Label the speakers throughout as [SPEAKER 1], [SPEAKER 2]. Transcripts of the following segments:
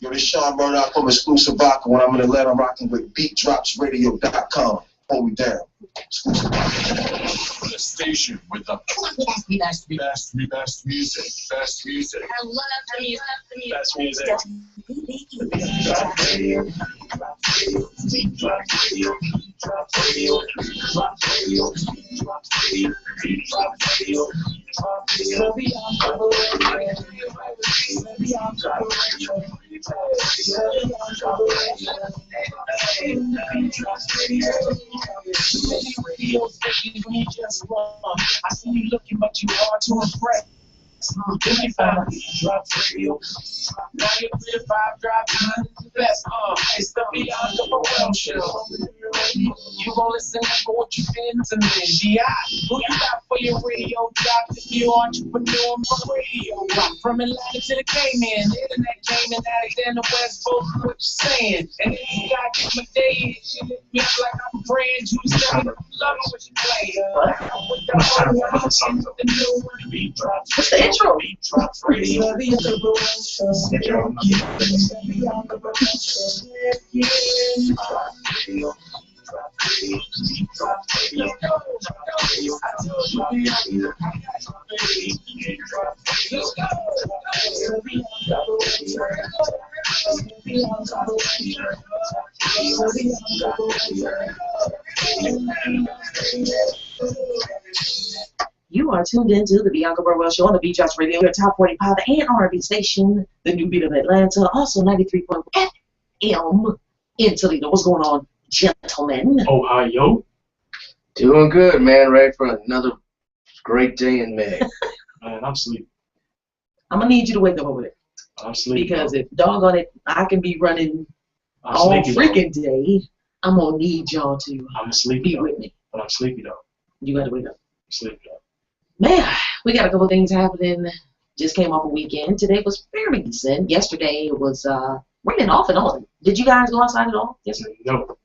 [SPEAKER 1] Yo, this Sean Murdoch from Exclusive Vodka. When I'm in Atlanta, I'm rocking with BeatDropsRadio.com. Hold me down. Exclusive Vodka. The station with the best music. Best music.
[SPEAKER 2] I love the music.
[SPEAKER 1] Best music.
[SPEAKER 3] I see you looking, but you hard to impress. Then you found drop radio. Now you're 3 to 5 driving the best. It's the Bianca Burwell show. You gon' listen for what you been to me. G.I. Who you got for your radio drop? If you entrepreneur on radio rock. From Atlanta to the Cayman, the internet came and Alexander West Coast. What you saying? And then you got my day. She lift me up like I'm praying. You tell me love what you play.
[SPEAKER 2] What's the intro? You are tuned into the Bianca Burwell Show on the BeatDrops Radio, your top 40 pop and R&B station, the new beat of Atlanta, also 93.1 FM in Toledo. What's going on, gentlemen?
[SPEAKER 3] Ohio.
[SPEAKER 4] Doing good, man. Ready for another great day in May.
[SPEAKER 3] Man, I'm sleepy.
[SPEAKER 2] I'm going to need you to wake up over there.
[SPEAKER 3] I'm sleepy.
[SPEAKER 2] Because if doggone it, I can be running
[SPEAKER 3] I'm
[SPEAKER 2] all
[SPEAKER 3] sleepy,
[SPEAKER 2] freaking day, I'm going to need y'all to
[SPEAKER 3] I'm sleepy,
[SPEAKER 2] be with me.
[SPEAKER 3] But I'm sleepy, though.
[SPEAKER 2] You got to wake up.
[SPEAKER 3] I'm sleepy, though.
[SPEAKER 2] Man, we got a couple things happening. Just came off a weekend. Today was fairly decent. Yesterday it was raining off and on. Did you guys go outside at all yesterday?
[SPEAKER 3] No.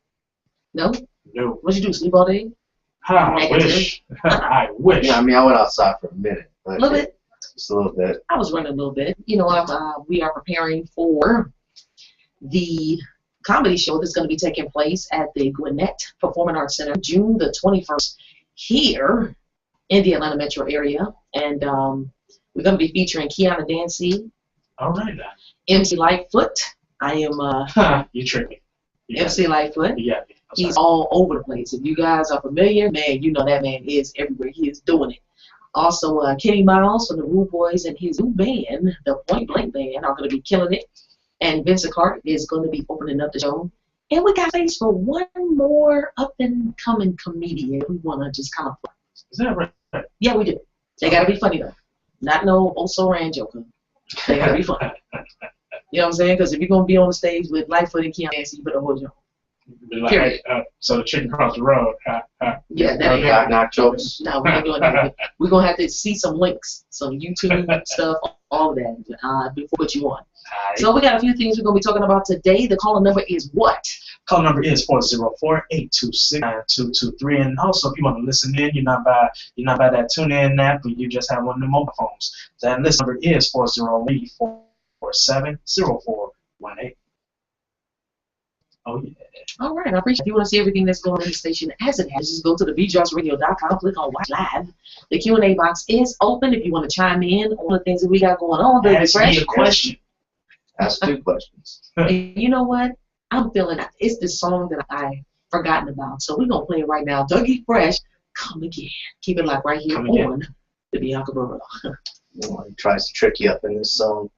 [SPEAKER 2] No?
[SPEAKER 3] No.
[SPEAKER 2] What'd you do? Sleep all day?
[SPEAKER 3] I wish. I wish.
[SPEAKER 4] Yeah, I mean, I went outside for a minute.
[SPEAKER 2] A little bit.
[SPEAKER 4] Just a little bit.
[SPEAKER 2] I was running a little bit. You know, we are preparing for the comedy show that's going to be taking place at the Gwinnett Performing Arts Center June the 21st here in the Atlanta metro area. And we're going to be featuring Kiana Dancy,
[SPEAKER 3] All right, then.
[SPEAKER 2] MC Lightfoot. I am
[SPEAKER 3] You tricked me.
[SPEAKER 2] MC Lightfoot.
[SPEAKER 3] Yeah.
[SPEAKER 2] He's all over the place. If you guys are familiar, man, you know that man is everywhere. He is doing it. Also, Kenny Miles from the Rude Boys and his new band, the Point Blank Band, are going to be killing it. And Vincent Clark is going to be opening up the show. And we got space for one more up-and-coming comedian we want to just kind of play.
[SPEAKER 3] Is that right?
[SPEAKER 2] Yeah, we do. They got to be funny, though. Not no also ran joker. They got to be funny. You know what I'm saying? Because if you're going to be on the stage with Lightfoot and Keanu Nancy, you better hold your own.
[SPEAKER 3] Be like, hey, so the chicken across the road.
[SPEAKER 2] Yeah, that ain't
[SPEAKER 4] Knock, knock jokes.
[SPEAKER 2] No, we ain't doing that. We're going to have to see some links, some YouTube stuff, all of that, before we put you on.
[SPEAKER 3] Right.
[SPEAKER 2] So we got a few things we're going to be talking about today. The calling number is what?
[SPEAKER 3] Call number is 404-826-9223. And also, if you want to listen in, you're not by that TuneIn app, but you just have one of the mobile phones. That list number is 403-447-0418. Oh, yeah.
[SPEAKER 2] All right, I appreciate it. If you want to see everything that's going on in the station as it has, just go to the BeatDropsRadio.com, click on Watch Live. The Q&A box is open if you want to chime in on the things that we got going on.
[SPEAKER 3] Ask me a question.
[SPEAKER 4] Ask 2 questions.
[SPEAKER 2] And you know what? I'm feeling it. It's the song that I forgotten about. So we're going to play it right now. Dougie Fresh, Come Again. Keep it like right here on the Bianca Burwell.
[SPEAKER 4] He tries to trick you up in this song.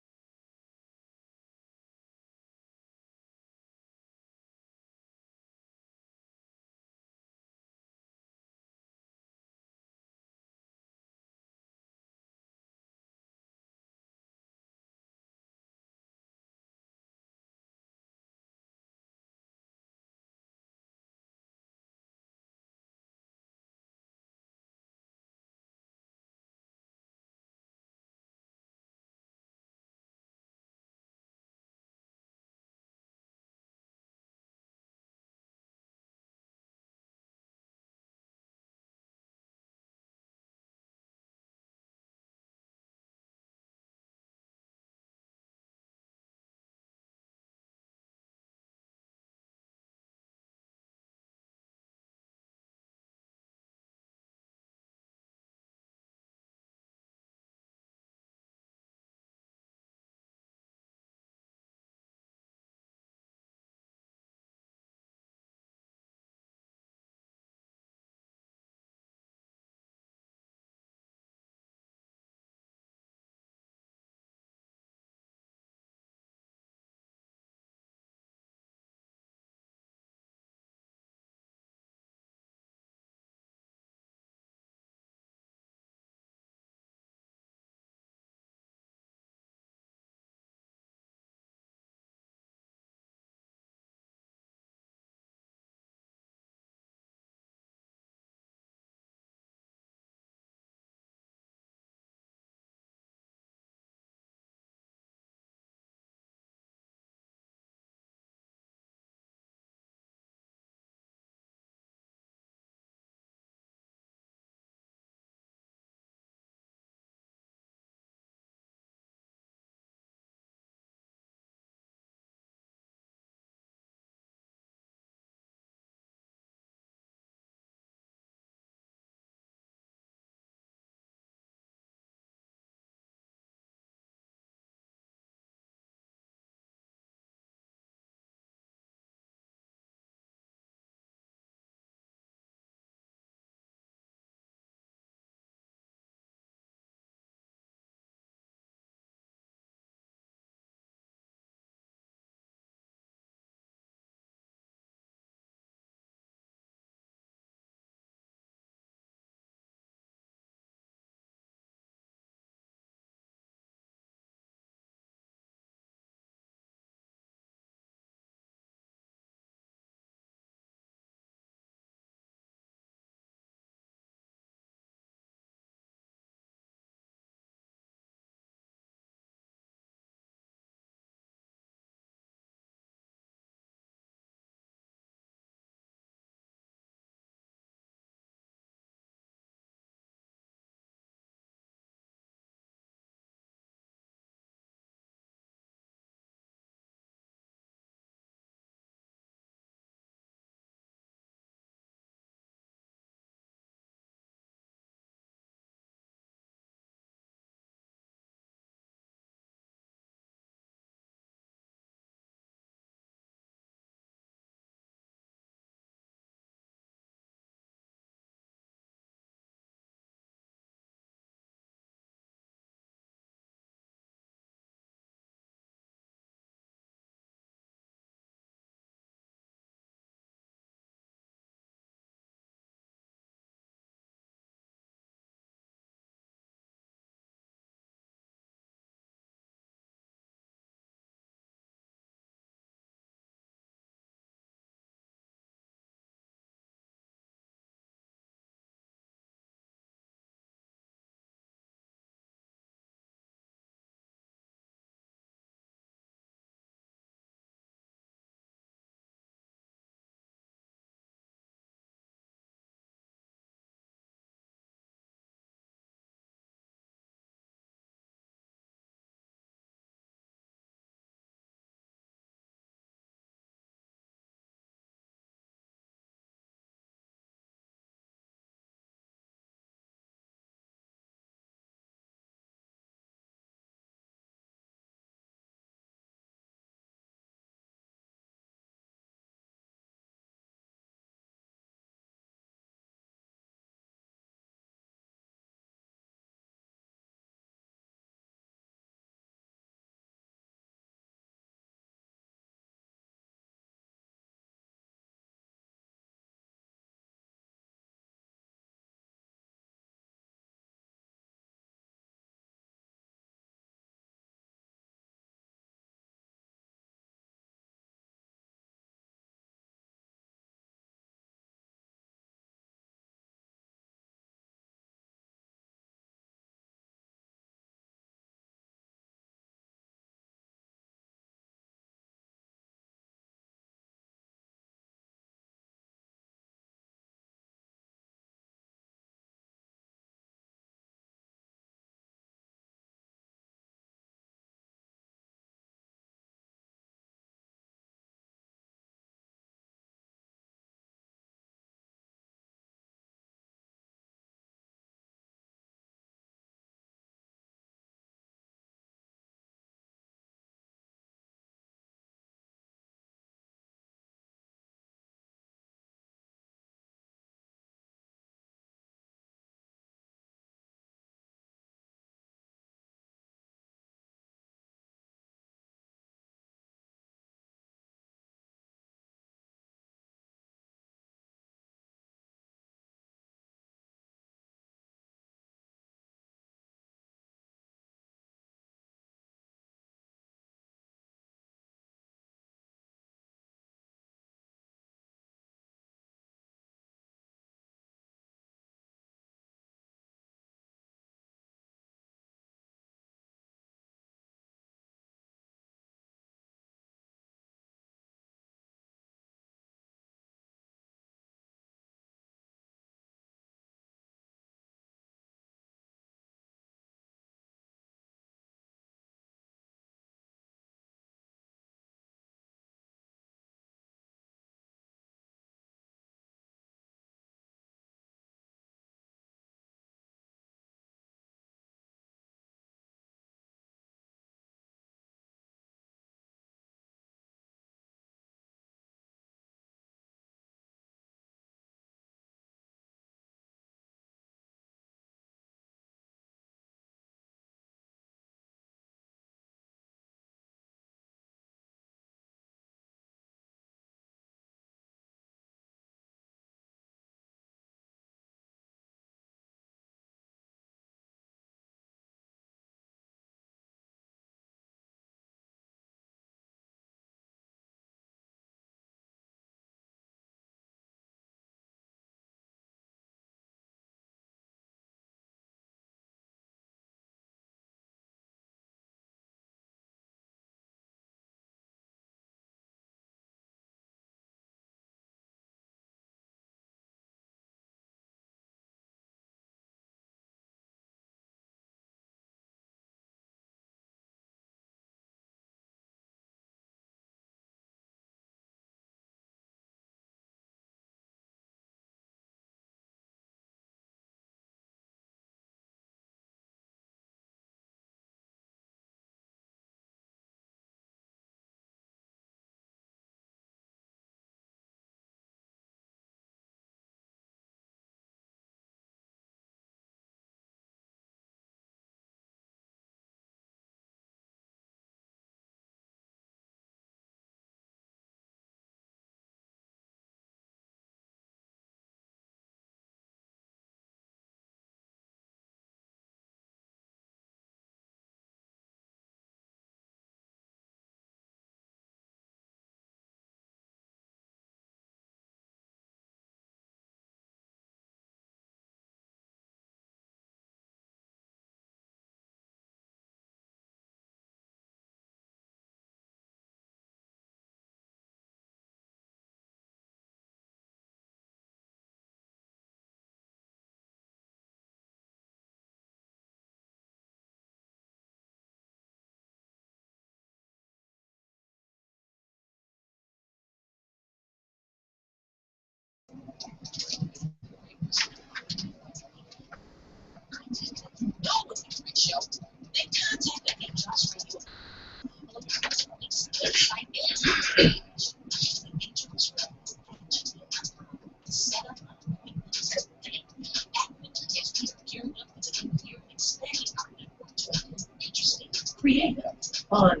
[SPEAKER 2] creative, fun.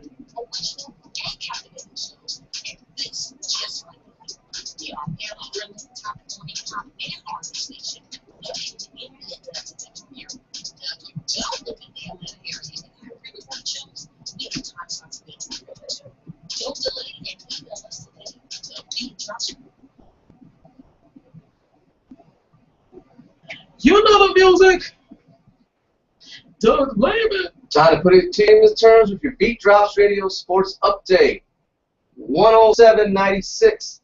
[SPEAKER 3] You know the music. Doug Lehman.
[SPEAKER 4] Time to put it to you in terms with your Beat Drops Radio Sports Update. 107-96.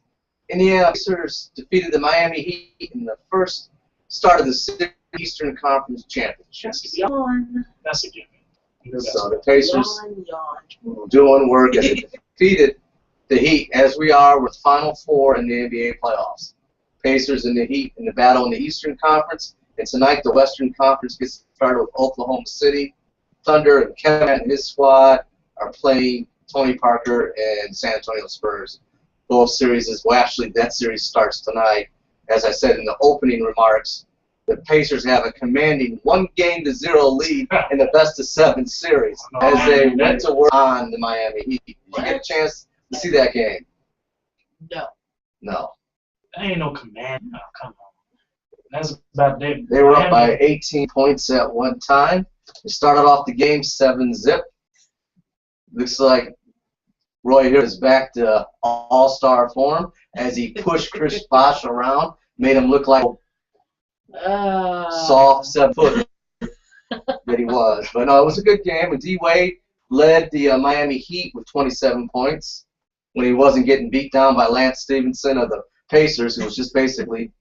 [SPEAKER 4] Indiana Pacers defeated the Miami Heat in the first start of the Eastern Conference Championships.
[SPEAKER 2] Yawn.
[SPEAKER 3] That's a given.
[SPEAKER 4] So the Pacers
[SPEAKER 2] Yawn.
[SPEAKER 4] doing work and they defeated the Heat, as we are with Final Four in the NBA playoffs. Pacers and the Heat in the battle in the Eastern Conference. And tonight the Western Conference gets started with Oklahoma City. Thunder and Kevin and his squad are playing Tony Parker and San Antonio Spurs. Both series, well, actually, that series starts tonight. As I said in the opening remarks, the Pacers have a commanding 1-0 lead in the best-of-7 series as they went to work on the Miami Heat. Did you get a chance to see that game?
[SPEAKER 2] No.
[SPEAKER 4] No.
[SPEAKER 3] That ain't no command. Oh, come on. That's about it.
[SPEAKER 4] They were up by 18 points at one time. They started off the game 7-zip. Looks like Roy here is back to all-star form as he pushed Chris Bosh around, made him look like a soft 7-footer that he was. But no, it was a good game. And D-Wade led the Miami Heat with 27 points when he wasn't getting beat down by Lance Stevenson of the Pacers, who was just basically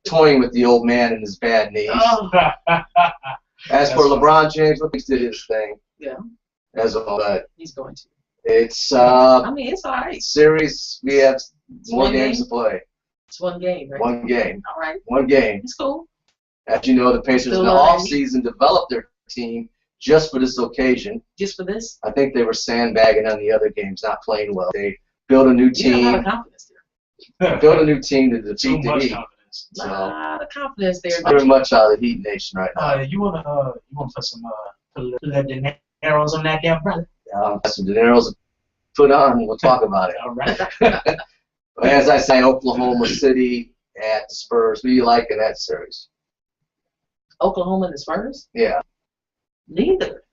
[SPEAKER 4] toying with the old man and his bad knees. As for LeBron James, he did his thing.
[SPEAKER 2] Yeah.
[SPEAKER 4] As well, but
[SPEAKER 2] he's going to.
[SPEAKER 4] It's
[SPEAKER 2] I mean, it's all right.
[SPEAKER 4] Series. We have more games to play.
[SPEAKER 2] It's one game, right?
[SPEAKER 4] One game.
[SPEAKER 2] All right.
[SPEAKER 4] One game.
[SPEAKER 2] It's cool.
[SPEAKER 4] As you know, the Pacers in the offseason developed their team just for this occasion.
[SPEAKER 2] Just for this?
[SPEAKER 4] I think they were sandbagging on the other games, not playing well. They built a new team.
[SPEAKER 2] You have a lot of confidence there.
[SPEAKER 4] Built a new team to defeat the Heat.
[SPEAKER 2] A lot of confidence there.
[SPEAKER 4] Very much out of the Heat Nation right now.
[SPEAKER 3] You wanna put some the arrows on that there, brother?
[SPEAKER 4] Some dineros put on. We'll talk about it.
[SPEAKER 3] All right.
[SPEAKER 4] As I say, Oklahoma City at the Spurs. Who do you like in that series?
[SPEAKER 2] Oklahoma and the Spurs?
[SPEAKER 4] Yeah.
[SPEAKER 2] Neither.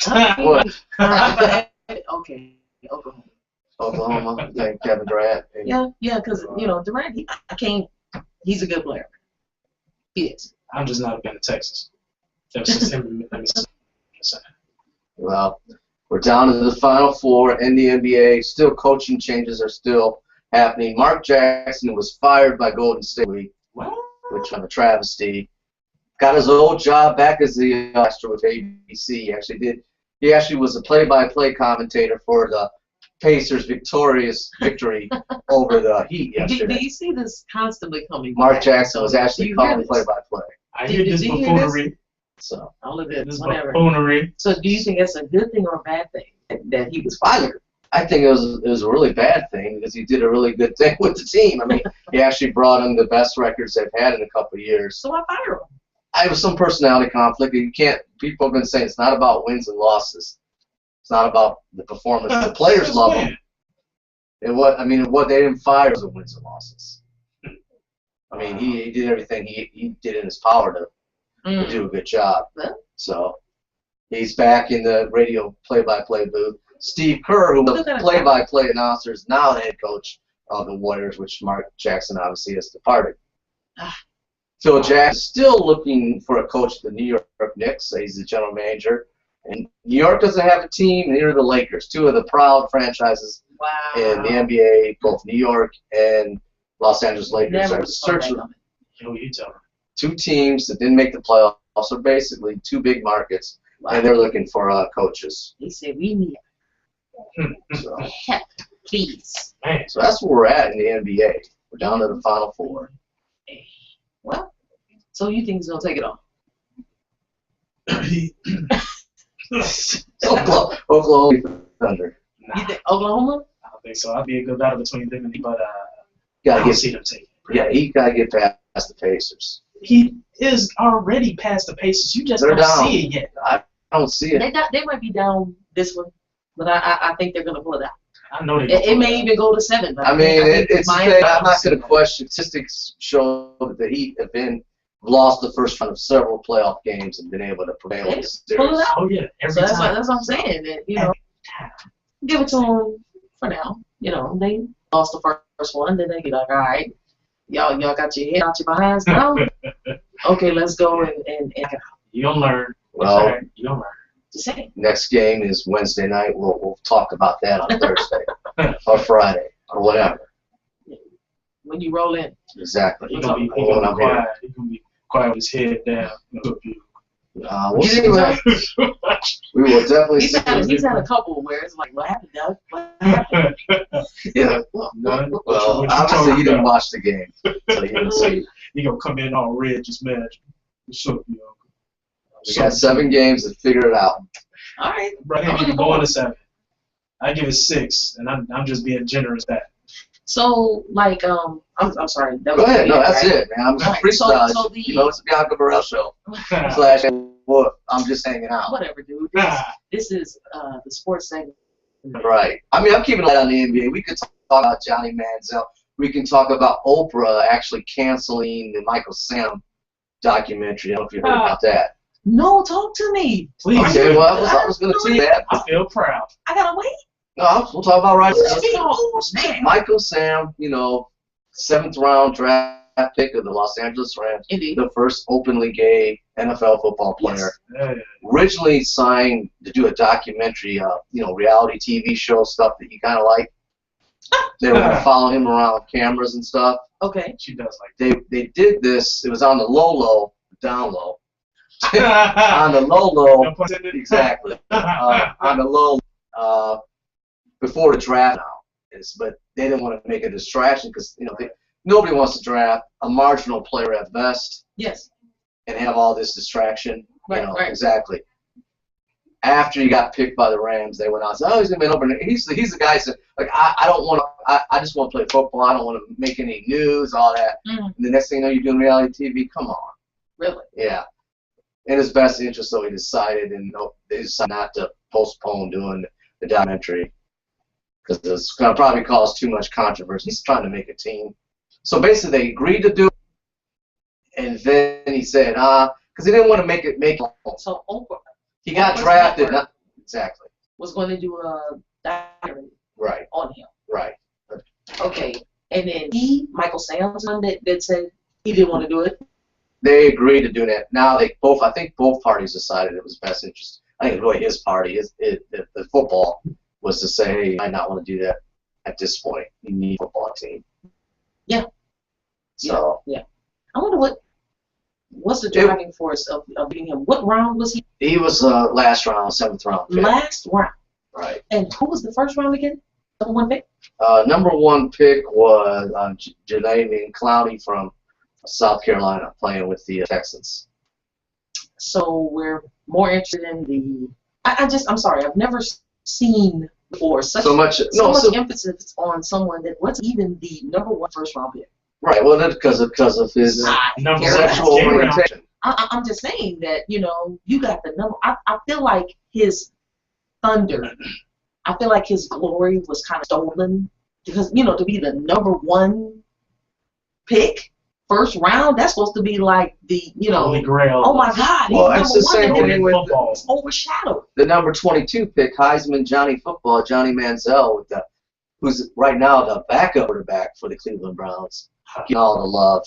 [SPEAKER 4] What?
[SPEAKER 2] Okay, Oklahoma.
[SPEAKER 4] Oklahoma. I think Kevin Durant.
[SPEAKER 2] Yeah, because Durant. He's a good player. He is.
[SPEAKER 3] I'm just not a fan of Texas.
[SPEAKER 4] Well, we're down to the Final Four in the NBA. Still, coaching changes are still happening. Mark Jackson was fired by Golden State, which was a travesty. Got his old job back as the master with ABC. He actually was a play-by-play commentator for the Pacers' victorious victory over the Heat yesterday.
[SPEAKER 2] Do you see this constantly coming?
[SPEAKER 4] Mark Jackson was actually calling play-by-play.
[SPEAKER 3] I hear this buffoonery.
[SPEAKER 4] So
[SPEAKER 2] all of it.
[SPEAKER 3] This
[SPEAKER 2] Whatever.
[SPEAKER 3] buffoonery.
[SPEAKER 2] So do you think that's a good thing or a bad thing that he was fired?
[SPEAKER 4] I think it was a really bad thing because he did a really good thing with the team. I mean, he actually brought in the best records they've had in a couple of years.
[SPEAKER 2] So I fire him.
[SPEAKER 4] I have some personality conflict. People have been saying it's not about wins and losses. It's not about the performance. The players love him. What they didn't fire was the wins and losses. I mean, he did everything he did in his power to do a good job. So he's back in the radio play-by-play booth. Steve Kerr, who was the play-by-play announcer, is now the head coach of the Warriors, which Mark Jackson obviously has departed. Phil Jackson is still looking for a coach at the New York Knicks. He's the general manager. And New York doesn't have a team, neither do the Lakers, two of the proud franchises in the NBA, both New York and Los Angeles Lakers are searching two teams that didn't make the playoffs, so basically two big markets, and they're looking for coaches.
[SPEAKER 2] He said, we need help, please.
[SPEAKER 4] So that's where we're at in the NBA. We're down to the Final Four.
[SPEAKER 2] Well, so you think he's going to take it on?
[SPEAKER 4] Oklahoma Thunder.
[SPEAKER 2] You think Oklahoma?
[SPEAKER 3] I don't think so. I'd be a good battle between them and me, but
[SPEAKER 4] I
[SPEAKER 3] don't see them taking it.
[SPEAKER 4] Yeah, he got to get past the Pacers.
[SPEAKER 3] He is already past the Pacers. You just don't see it yet.
[SPEAKER 4] I don't see it.
[SPEAKER 2] They might be down this one, but I think they're gonna pull it out.
[SPEAKER 3] I know they.
[SPEAKER 2] It may even go to 7. But
[SPEAKER 4] I mean, it's a
[SPEAKER 2] Miami.
[SPEAKER 4] thing. I'm not going to question. Statistics show that the Heat have lost the first round of several playoff games and been able to prevail in the
[SPEAKER 2] Pull it
[SPEAKER 4] series.
[SPEAKER 2] out.
[SPEAKER 3] Oh yeah,
[SPEAKER 2] So
[SPEAKER 3] every time.
[SPEAKER 2] that's what I'm saying. That, you know, give it to them for now. You know, they lost the first one, then they be like, all right, y'all got your head out your behinds now. Okay, let's go and
[SPEAKER 3] You don't learn.
[SPEAKER 4] Well,
[SPEAKER 3] Right. You don't learn.
[SPEAKER 2] just say.
[SPEAKER 4] next game is Wednesday night. We'll talk about that on Thursday or Friday or whatever.
[SPEAKER 2] When you roll in.
[SPEAKER 4] Exactly.
[SPEAKER 3] He's gonna be
[SPEAKER 4] When I'm here.
[SPEAKER 3] quiet. He's gonna be quiet with his head down.
[SPEAKER 4] We'll see. We will definitely see.
[SPEAKER 2] He's had a couple where it's like, what happened, Doug? What happened?
[SPEAKER 4] Yeah.
[SPEAKER 3] None.
[SPEAKER 4] Well,
[SPEAKER 3] What you
[SPEAKER 4] obviously
[SPEAKER 3] talking
[SPEAKER 4] you didn't
[SPEAKER 3] about?
[SPEAKER 4] watch the game, so you didn't see.
[SPEAKER 3] He gonna come in all red, just mad. What's up, you know?
[SPEAKER 4] We got 7 games to figure it out.
[SPEAKER 2] All right.
[SPEAKER 3] Bro, I ain't going to 7. I give it 6, and I'm just being generous that.
[SPEAKER 2] So, like, I'm sorry. That
[SPEAKER 4] Go
[SPEAKER 2] was
[SPEAKER 4] ahead. No,
[SPEAKER 2] weird,
[SPEAKER 4] that's
[SPEAKER 2] right?
[SPEAKER 4] it, man. I'm just
[SPEAKER 2] Right.
[SPEAKER 4] freestyle.
[SPEAKER 2] So
[SPEAKER 4] You know, it's the Bianca Burwell show. Well, I'm just hanging out.
[SPEAKER 2] Whatever, dude. This is the sports segment.
[SPEAKER 4] Right. I mean, I'm keeping an eye on the NBA. We could talk about Johnny Manziel. We can talk about Oprah actually canceling the Michael Sam documentary. I don't know if you heard about that.
[SPEAKER 2] No, talk to me.
[SPEAKER 3] Please.
[SPEAKER 4] Okay, well, I was going to tell you that.
[SPEAKER 3] I feel proud.
[SPEAKER 2] I gotta wait.
[SPEAKER 4] No, we'll talk about right
[SPEAKER 2] Man.
[SPEAKER 4] Michael Sam, you know, 7th round draft pick of the Los Angeles Rams,
[SPEAKER 2] Indeed.
[SPEAKER 4] the first openly gay NFL football player.
[SPEAKER 3] Yeah.
[SPEAKER 4] Originally signed to do a documentary, you know, reality TV show stuff that you kind of like. They were going to follow him around cameras and stuff.
[SPEAKER 2] Okay.
[SPEAKER 3] She does like
[SPEAKER 4] They did this. It was on the low, down low.
[SPEAKER 3] that.
[SPEAKER 4] On the low,
[SPEAKER 3] No pun intended.
[SPEAKER 4] exactly. On the low, before the draft now. But they didn't want to make a distraction because, you know, nobody wants to draft a marginal player at best
[SPEAKER 2] Yes.
[SPEAKER 4] and have all this distraction.
[SPEAKER 2] Right,
[SPEAKER 4] You know,
[SPEAKER 2] right.
[SPEAKER 4] exactly. After he got picked by the Rams, they went out and said, "Oh, he's gonna be an open." He's the guy that said, "Like I don't want to. I just want to play football. I don't want to make any news, all that."
[SPEAKER 2] Mm.
[SPEAKER 4] And the next thing you know, you're doing reality TV. Come on.
[SPEAKER 2] Really?
[SPEAKER 4] Yeah. In his best interest, though, he decided, and they decided not to postpone doing the documentary because it's gonna probably cause too much controversy. He's trying to make a team. So basically, they agreed to do it, and then he said, because he didn't want to make it.
[SPEAKER 2] So Oprah
[SPEAKER 4] He got
[SPEAKER 2] Oprah's
[SPEAKER 4] drafted.
[SPEAKER 2] network.
[SPEAKER 4] Exactly.
[SPEAKER 2] was going to do a documentary
[SPEAKER 4] Right.
[SPEAKER 2] on him.
[SPEAKER 4] Right.
[SPEAKER 2] Okay. And then Michael Sam's one that said he didn't want to do it.
[SPEAKER 4] They agreed to do that. Now I think both parties decided it was best interest. I think it was really his party, the football, was to say, hey, you might not want to do that at this point. You need a football team.
[SPEAKER 2] Yeah.
[SPEAKER 4] So
[SPEAKER 2] Yeah. I wonder what's the driving force of beating him? What round was he?
[SPEAKER 4] he was last round, 7th round pick.
[SPEAKER 2] Last round.
[SPEAKER 4] Right.
[SPEAKER 2] And who was the first round again? Number 1 pick?
[SPEAKER 4] Number 1 pick was Jadavian Clowney from South Carolina, playing with the Texans.
[SPEAKER 2] So we're more interested in the. I'm sorry. I've never seen before such
[SPEAKER 4] much
[SPEAKER 2] emphasis on someone that wasn't even the number 1 first round pick.
[SPEAKER 4] Right. Well, that's because of his
[SPEAKER 3] Number
[SPEAKER 4] sexual
[SPEAKER 3] one.
[SPEAKER 4] orientation.
[SPEAKER 2] I'm just saying that, you know, you got the number. I feel like his thunder, I feel like his glory was kind of stolen because, you know, to be the number 1 pick, first round, that's supposed to be like the, you know,
[SPEAKER 3] Holy Grail.
[SPEAKER 2] oh my God, he's
[SPEAKER 4] Well, it's the same
[SPEAKER 2] number 1.
[SPEAKER 4] thing with
[SPEAKER 3] football.
[SPEAKER 2] It's overshadowed.
[SPEAKER 4] The number 22 pick, Heisman Johnny Manziel, who's right now the backup quarterback for the Cleveland Browns. Getting all the love.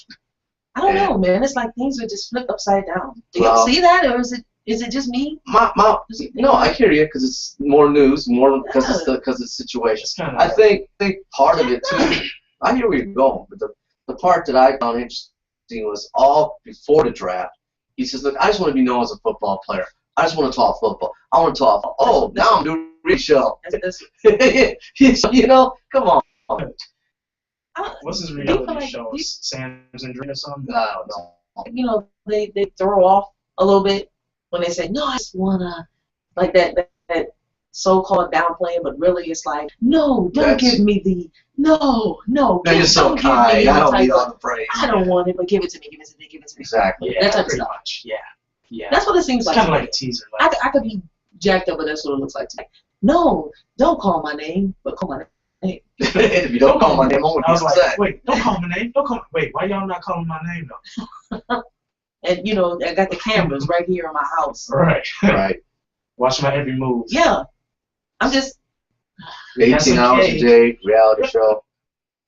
[SPEAKER 2] I don't know, man. It's like things are just flipped upside down. Do you
[SPEAKER 4] Well,
[SPEAKER 2] see that, or is it just me?
[SPEAKER 4] No, I hear you because it's more news, more because it's the situation.
[SPEAKER 3] It's kinda,
[SPEAKER 4] I think part of it too. I hear where you're going, but the part that I found interesting was all before the draft. He says, "Look, I just want to be known as a football player. I just want to talk football. I want to talk. Oh, now I'm doing a real show. You know, come on."
[SPEAKER 3] what's his
[SPEAKER 2] do
[SPEAKER 3] reality
[SPEAKER 2] feel like
[SPEAKER 3] show?
[SPEAKER 2] you-
[SPEAKER 3] Sam's and Dream or something?
[SPEAKER 4] I don't know.
[SPEAKER 2] You know, they throw off a little bit when they say, no, I just wanna, like that so-called downplaying, but really it's like, no, don't give me the, no,
[SPEAKER 4] You're so
[SPEAKER 2] don't give
[SPEAKER 4] kind.
[SPEAKER 2] me
[SPEAKER 4] I
[SPEAKER 2] that
[SPEAKER 4] don't
[SPEAKER 2] type
[SPEAKER 4] need
[SPEAKER 2] of,
[SPEAKER 4] all the praise.
[SPEAKER 2] I don't want it, but give it to me.
[SPEAKER 4] Exactly.
[SPEAKER 3] Yeah,
[SPEAKER 2] That type of
[SPEAKER 3] pretty
[SPEAKER 2] stuff.
[SPEAKER 3] much. Yeah.
[SPEAKER 2] That's what it seems
[SPEAKER 3] It's
[SPEAKER 2] like.
[SPEAKER 3] kind of like a teaser. Like,
[SPEAKER 2] I could be jacked up, but that's what it looks like today. No, don't call my name, but call my name.
[SPEAKER 4] If you don't call my name, I'm
[SPEAKER 3] I was like,
[SPEAKER 4] upset.
[SPEAKER 3] wait, don't call my name. Don't call. Wait, why y'all not calling my name though?
[SPEAKER 2] And you know, I got the cameras right here in my house.
[SPEAKER 3] Right.
[SPEAKER 4] Right.
[SPEAKER 3] Watch my every move.
[SPEAKER 2] Yeah, I'm just
[SPEAKER 4] 18 hours a day, reality show.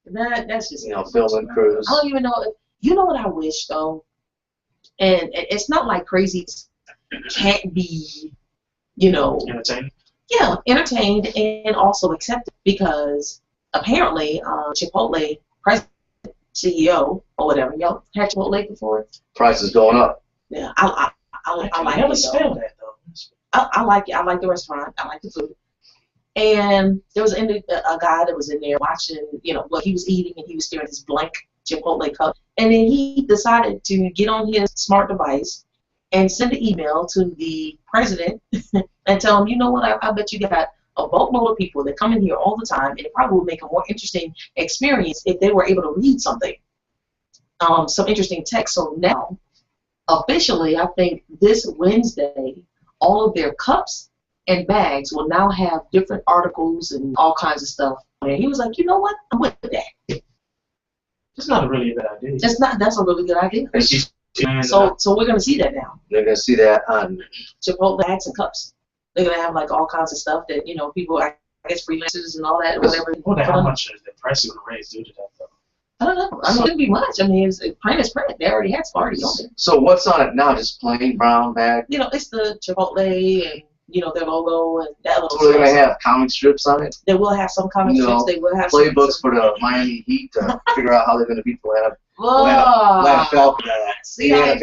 [SPEAKER 2] that's just
[SPEAKER 4] Filming crews.
[SPEAKER 2] I don't even know. You know what I wish though, and it's not like crazy can't be,
[SPEAKER 3] Entertaining.
[SPEAKER 2] yeah, entertained and also accepted because apparently Chipotle president, CEO or whatever, y'all had Chipotle before?
[SPEAKER 4] Price is going up.
[SPEAKER 2] Yeah, I like
[SPEAKER 3] never
[SPEAKER 2] it
[SPEAKER 3] spell
[SPEAKER 2] though.
[SPEAKER 3] that though.
[SPEAKER 2] I like it. I like the restaurant. I like the food. And there was a guy that was in there watching, what he was eating, and he was staring at this blank Chipotle cup. And then he decided to get on his smart device and send an email to the president and tell him, you know what, I bet you got a boatload of people that come in here all the time, and it probably would make a more interesting experience if they were able to read something, some interesting text. So now, officially, I think this Wednesday, all of their cups and bags will now have different articles and all kinds of stuff. And he was like, you know what, I'm with that.
[SPEAKER 3] It's not really a bad idea.
[SPEAKER 2] That's a really good idea.
[SPEAKER 3] So
[SPEAKER 2] So we're gonna see that now.
[SPEAKER 4] They're going to see that on
[SPEAKER 2] Chipotle bags and cups. They're gonna have like all kinds of stuff that people, I guess freelancers and all that, whatever.
[SPEAKER 3] I wonder how much the price is going to raise due to that though.
[SPEAKER 2] I don't know. I mean, it wouldn't be much. I mean, print is print. They already had Sparty on there.
[SPEAKER 4] So what's on it now? Just plain brown bag?
[SPEAKER 2] It's the Chipotle and their logo and that little.
[SPEAKER 4] So they're going to have comic strips on it?
[SPEAKER 2] They will have some comic strips. They will have
[SPEAKER 4] playbooks for the Miami Heat to figure out how they're going to beat the Atlanta Falcons.
[SPEAKER 2] See how they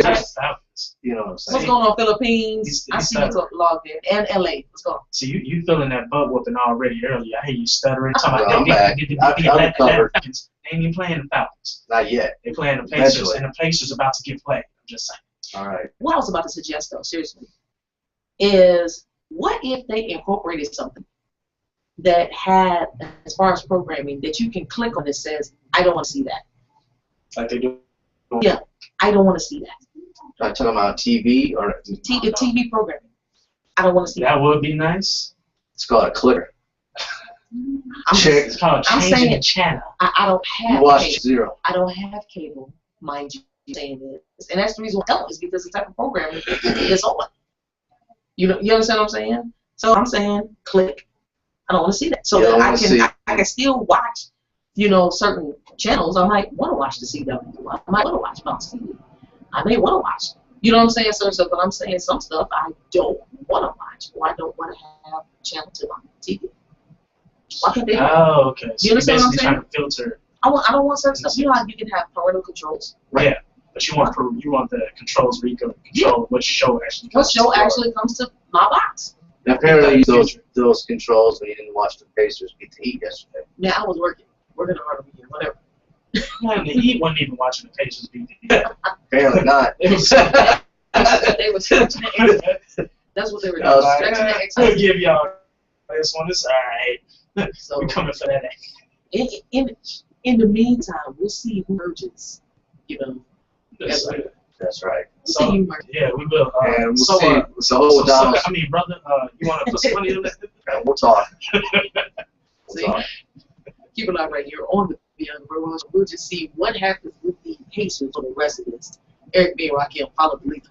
[SPEAKER 4] You know what I'm saying?
[SPEAKER 2] What's going on, Philippines? I see you logged in. And LA. What's going on?
[SPEAKER 3] See, you feeling that butt whooping already earlier. I hear you stuttering.
[SPEAKER 4] I'm back. I'm covered.
[SPEAKER 3] They ain't even playing the Falcons.
[SPEAKER 4] Not yet.
[SPEAKER 3] They're playing the Pacers,
[SPEAKER 4] Eventually.
[SPEAKER 3] and the Pacers about to get played. I'm just saying.
[SPEAKER 4] All right.
[SPEAKER 2] What I was about to suggest, though, seriously, is what if they incorporated something that had, as far as programming, that you can click on that says, I don't want to see that.
[SPEAKER 3] Like they do.
[SPEAKER 2] Yeah, I don't want to see that.
[SPEAKER 4] Are you talking about TV or
[SPEAKER 2] TV programming? I don't want to see that.
[SPEAKER 3] That would be nice.
[SPEAKER 4] It's called a clicker.
[SPEAKER 3] It's called
[SPEAKER 2] I'm
[SPEAKER 3] changing
[SPEAKER 2] saying
[SPEAKER 3] the channel.
[SPEAKER 2] I don't have
[SPEAKER 4] You watch
[SPEAKER 2] cable.
[SPEAKER 4] Zero.
[SPEAKER 2] I don't have cable, mind you, saying this. And that's the reason why I don't, is because the type of programming is on. You understand what I'm saying? So I'm saying click. I don't want to see that. So that I can still watch, certain channels. I might want to watch the CW. I might want to watch Bounce TV. I may want to watch. You know what I'm saying? Certain stuff, but I'm saying some stuff I don't want to watch, or I don't want to have channel 2 on TV. Why can't they?
[SPEAKER 3] Oh, okay. So
[SPEAKER 2] You understand what I'm saying?
[SPEAKER 3] trying to filter.
[SPEAKER 2] I don't want certain stuff. You know how you can have parental controls.
[SPEAKER 3] Right. Yeah, but you want the controls where you can control what show actually.
[SPEAKER 2] What show actually comes to my box?
[SPEAKER 4] And apparently those controls when you didn't watch the Pacers beat the Heat yesterday.
[SPEAKER 2] Yeah, I was working over here, whatever.
[SPEAKER 3] Man, the Heat wasn't even watching the Pacers beat the Heat.
[SPEAKER 4] Apparently not.
[SPEAKER 2] They were stretching the X. That's what they were doing. Stretching the X.
[SPEAKER 3] We'll give y'all this one. It's all right.
[SPEAKER 2] So
[SPEAKER 3] We're coming for that.
[SPEAKER 2] in the meantime, we'll see who merges.
[SPEAKER 4] That's right.
[SPEAKER 3] So,
[SPEAKER 2] see who merges.
[SPEAKER 3] yeah, we will.
[SPEAKER 4] And we'll
[SPEAKER 3] so,
[SPEAKER 4] see. So
[SPEAKER 3] I mean, brother, you want to put some money in that?
[SPEAKER 4] and we'll talk.
[SPEAKER 2] See, keep an eye right here on the Bianca Burwell. We'll just see what happens with the Pacers for the rest of this. Eric B. Raquel, follow the leader.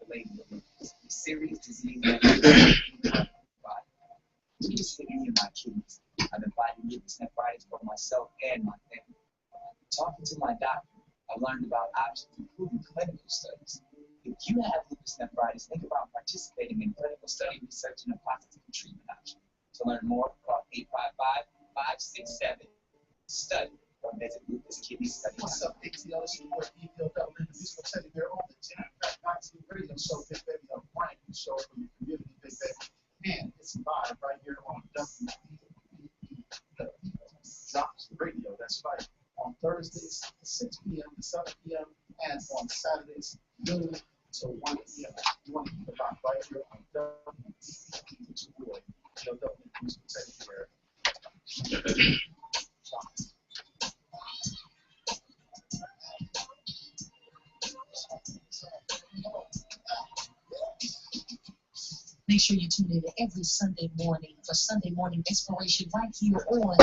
[SPEAKER 3] lady with a serious disease that can body. Just thinking in my kidneys. I've been fighting lupus nephritis for myself and my family. Talking to my doctor, I learned about options, including clinical studies. If you have lupus nephritis, think about participating in clinical study research and a possible treatment option. To learn more, call 855-567-STUDY or visit lupuskidneystudy.com.
[SPEAKER 1] What's up, ATL? It's your boy, E.L. Double M. This will tell you they're on the Jam-Packed Boxing Radio Show, Big Baby, a brand new show for your community, Big Baby. And it's live right here on Drops Radio. That's right. On Thursdays, 6 p.m. to 7 p.m. and on Saturdays, noon to 1 p.m. You want to keep it locked right here on WPP with your boy, E.L. Double M. This will tell you where.
[SPEAKER 5] Make sure you tune in every Sunday morning for Sunday morning inspiration right here on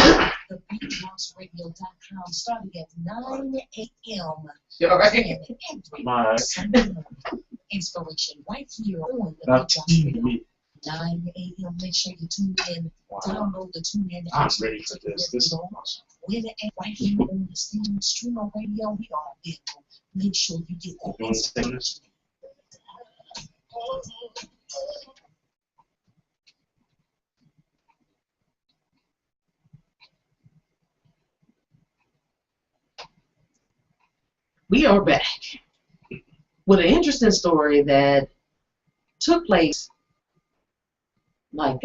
[SPEAKER 5] the BeatBoxRadio.com starting at 9 a.m. Every Sunday morning inspiration right here on the BeatBox Radio. 9 a.m. Make sure you tune in. Download the TuneIn app.
[SPEAKER 6] I'm ready for this. This is awesome.
[SPEAKER 5] We're the app right here on the streamer radio. We are available. Make sure you get that inspiration.
[SPEAKER 2] We are back with an interesting story that took place like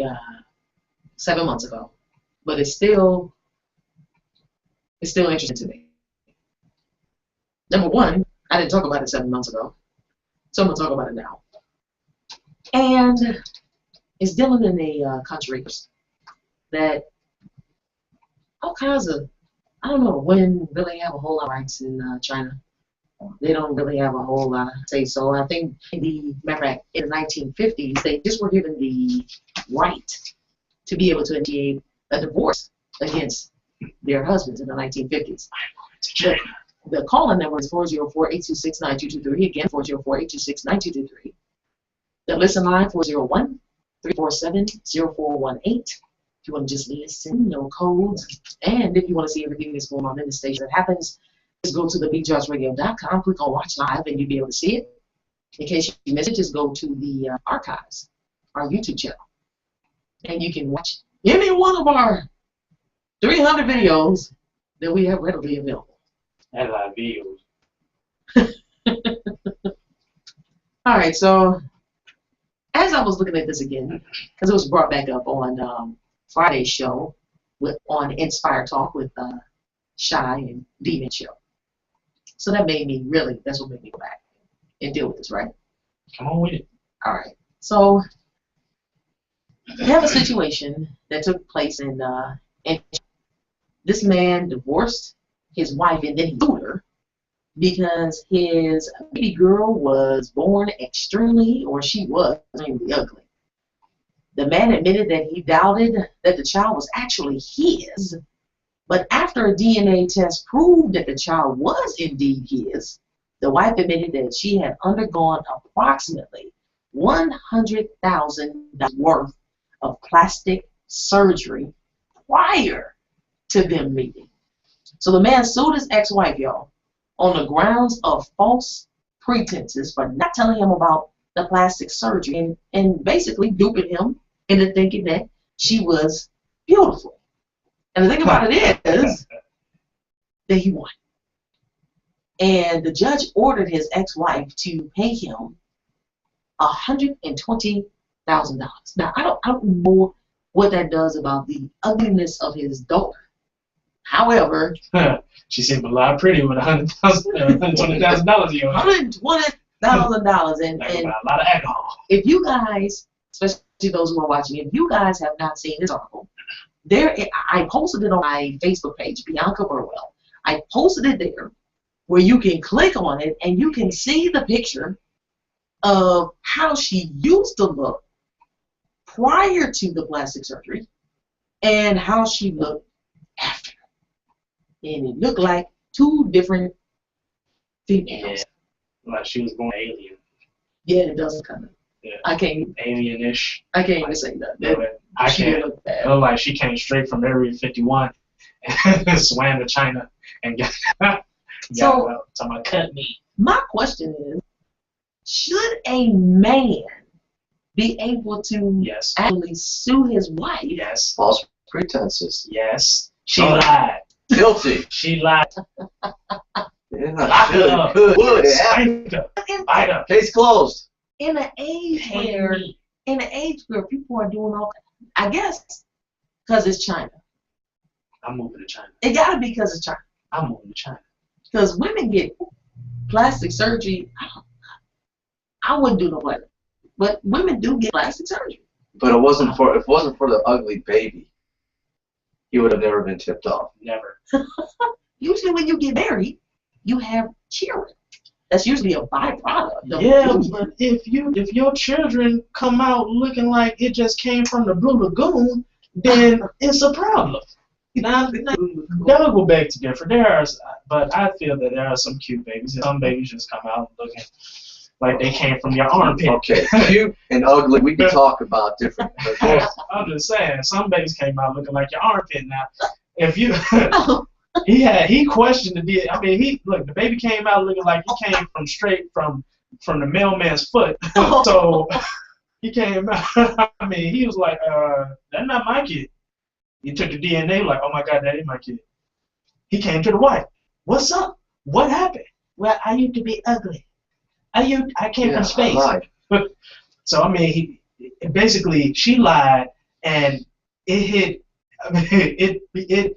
[SPEAKER 2] 7 months ago, but it's still interesting to me. Number one, I didn't talk about it 7 months ago, so I'm gonna talk about it now. And it's dealing in a country that all kinds of, I don't know, women really have a whole lot of rights in China. They don't really have a whole lot to say so. I think in the 1950s, they just were given the right to be able to initiate a divorce against their husbands in the 1950s. The call-in number is 404-826-9223. Again, 404-826-9223. The listen line, 401-347-0418. If you want to just listen, no codes. And if you want to see everything that's going on in the station that happens, just go to the BeatBoxRadio.com, click on Watch Live, and you'll be able to see it. In case you miss it, just go to the archives, our YouTube channel. And you can watch any one of our 300 videos that we have readily available.
[SPEAKER 6] That's a lot of videos.
[SPEAKER 2] All right, so as I was looking at this again, because it was brought back up on Friday's show on Inspire Talk with Shy and Demon Show. So that made me that's what made me go back and deal with this, right?
[SPEAKER 6] Come on with it.
[SPEAKER 2] All right. So we have a situation that took place in this man divorced his wife and then he sued her because his baby girl was born extremely ugly. The man admitted that he doubted that the child was actually his. But after a DNA test proved that the child was indeed his, the wife admitted that she had undergone approximately $100,000 worth of plastic surgery prior to them meeting. So the man sued his ex-wife, y'all, on the grounds of false pretenses for not telling him about the plastic surgery and basically duping him into thinking that she was beautiful. And the thing about it is that he won. And the judge ordered his ex-wife to pay him $120,000. Now, I don't know what that does about the ugliness of his daughter. However,
[SPEAKER 6] she seemed a lot pretty with $120,000.
[SPEAKER 2] $120,000, and
[SPEAKER 6] a lot of alcohol.
[SPEAKER 2] If you guys, especially those who are watching, if you guys have not seen this article, I posted it on my Facebook page, Bianca Burwell. I posted it there where you can click on it and you can see the picture of how she used to look prior to the plastic surgery and how she looked after. And it looked like two different females.
[SPEAKER 6] Yeah, like she was born alien.
[SPEAKER 2] Yeah, it doesn't kind of.
[SPEAKER 6] Yeah.
[SPEAKER 2] I can't
[SPEAKER 6] alien-ish.
[SPEAKER 2] even say that.
[SPEAKER 6] I
[SPEAKER 2] She
[SPEAKER 6] can't.
[SPEAKER 2] look bad.
[SPEAKER 6] It looked like she came straight from Area 51 and swam to China and got
[SPEAKER 2] So,
[SPEAKER 6] someone cut me.
[SPEAKER 2] my question is, should a man be able to
[SPEAKER 6] Yes.
[SPEAKER 2] actually sue his wife?
[SPEAKER 6] Yes.
[SPEAKER 4] False pretenses.
[SPEAKER 6] Yes. She lied.
[SPEAKER 4] Guilty.
[SPEAKER 6] She lied.
[SPEAKER 4] Yeah,
[SPEAKER 6] Lock her up.
[SPEAKER 4] Would. Yeah.
[SPEAKER 6] Spank her. Bite her.
[SPEAKER 4] Case closed.
[SPEAKER 2] In an age where people are doing all, I guess, because it's China.
[SPEAKER 6] I'm moving to China.
[SPEAKER 2] It gotta be because it's China.
[SPEAKER 6] I'm moving to China.
[SPEAKER 2] Because women get plastic surgery. I wouldn't do no better, but women do get plastic surgery.
[SPEAKER 4] But if it wasn't for the ugly baby, he would have never been tipped off.
[SPEAKER 6] Never.
[SPEAKER 2] Usually, when you get married, you have children. That's usually a byproduct.
[SPEAKER 6] Yeah, but if your children come out looking like it just came from the Blue Lagoon, then it's a problem. Now, that'll go back to different. But I feel that there are some cute babies. Some babies just come out looking like they came from your armpit.
[SPEAKER 4] Okay, cute and ugly, we can talk about different.
[SPEAKER 6] I'm just saying, some babies came out looking like your armpit. Now, if you, he questioned the. I mean, the baby came out looking like he came from straight from the mailman's foot. So he came out. I mean, he was like, that's not my kid. He took the DNA, like, oh my God, that ain't my kid. He came to the wife. What's up? What happened? Well, I used to be ugly. I came from space. So I mean, basically, she lied, and it hit. I mean,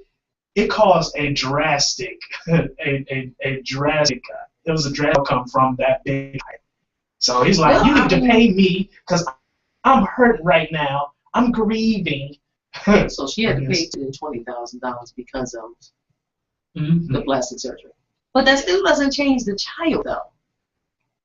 [SPEAKER 6] it caused a drastic, a drastic. It was a drastic outcome from that big. So he's like, you need to pay me because I'm hurting right now. I'm grieving.
[SPEAKER 2] So she had to pay $20,000 because of the plastic surgery. But that still doesn't change the child, though.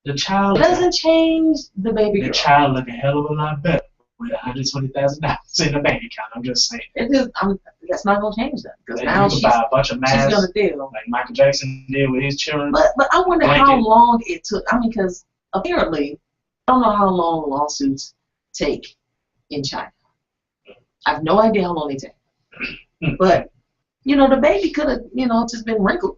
[SPEAKER 6] The child
[SPEAKER 2] doesn't change the baby girl.
[SPEAKER 6] The child look a hell of a lot better with $120,000 in the bank account. I'm just saying.
[SPEAKER 2] That's not gonna change that because
[SPEAKER 6] now you can buy a bunch of masks.
[SPEAKER 2] She's gonna deal
[SPEAKER 6] like Michael Jackson did with his children.
[SPEAKER 2] But I wonder how long it took. I mean, because apparently, I don't know how long lawsuits take in China. I have no idea how long they take. But the baby could have, just been wrinkled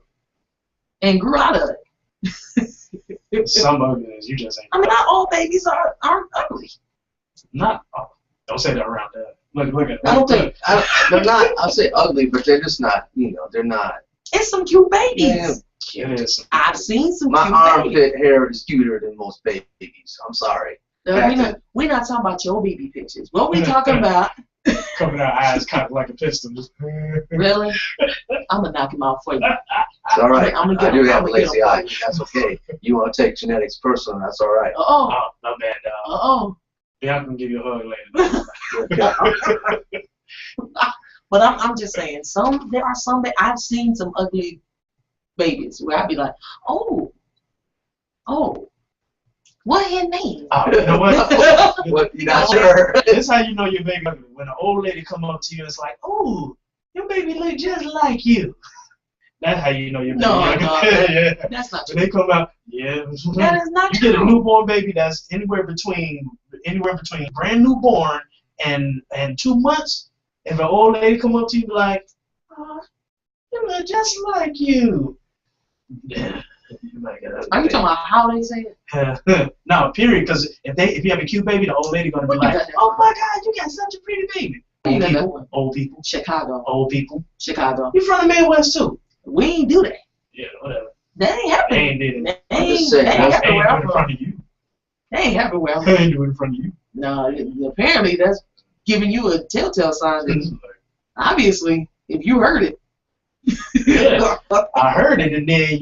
[SPEAKER 2] and grew out of it.
[SPEAKER 6] Some ugliness, you just ain't.
[SPEAKER 2] I mean, not all babies are ugly.
[SPEAKER 6] Not. Don't say that around there. Look at.
[SPEAKER 4] I don't think they're not. I'll say ugly, but they're just not. They're not.
[SPEAKER 2] It's some cute babies.
[SPEAKER 6] Yeah, it is.
[SPEAKER 2] I've seen some
[SPEAKER 4] My
[SPEAKER 2] cute
[SPEAKER 4] armpit
[SPEAKER 2] babies.
[SPEAKER 4] hair is cuter than most babies. I'm sorry.
[SPEAKER 2] No, we're not talking about your baby pictures. What we talking about?
[SPEAKER 6] Coming out eyes cocked like a pistol. Just
[SPEAKER 2] Really? I'm gonna knock him out for you.
[SPEAKER 4] It's all right. I do have a lazy eye. That's okay. You want to take genetics personal? That's all right.
[SPEAKER 2] Oh,
[SPEAKER 6] not bad, dog. Bianca can give you a hug later.
[SPEAKER 4] Okay.
[SPEAKER 2] But I'm just saying, there are some that I've seen some ugly babies where I'd be like, oh, what her name?
[SPEAKER 6] You know what?
[SPEAKER 4] What, you're not sure?
[SPEAKER 6] This is how you know your baby ugly. When an old lady come up to you and it's like, oh, your baby look just like you. That's how you know your baby ugly. Yeah.
[SPEAKER 2] That's not true.
[SPEAKER 6] When they come out, yeah.
[SPEAKER 2] That is not
[SPEAKER 6] you
[SPEAKER 2] true.
[SPEAKER 6] You get a newborn baby that's anywhere between brand newborn and 2 months. If an old lady come up to you like, oh, you look just like you. Yeah.
[SPEAKER 2] Are you talking about how they say
[SPEAKER 6] it? No, period. Because if you have a cute baby, the old lady gonna be like, oh my God, you got such a pretty baby. Old people.
[SPEAKER 2] Chicago.
[SPEAKER 6] Old people.
[SPEAKER 2] Chicago.
[SPEAKER 6] You from the Midwest too?
[SPEAKER 2] We ain't do that.
[SPEAKER 6] Yeah, whatever.
[SPEAKER 2] That ain't happening.
[SPEAKER 6] They ain't did it.
[SPEAKER 2] They ain't doing it
[SPEAKER 6] in front of you.
[SPEAKER 2] They ain't happening where I'm
[SPEAKER 6] They ain't doing it in front of you.
[SPEAKER 2] No, apparently that's giving you a telltale sign that obviously, if you heard it.
[SPEAKER 6] Yeah, I heard it, and then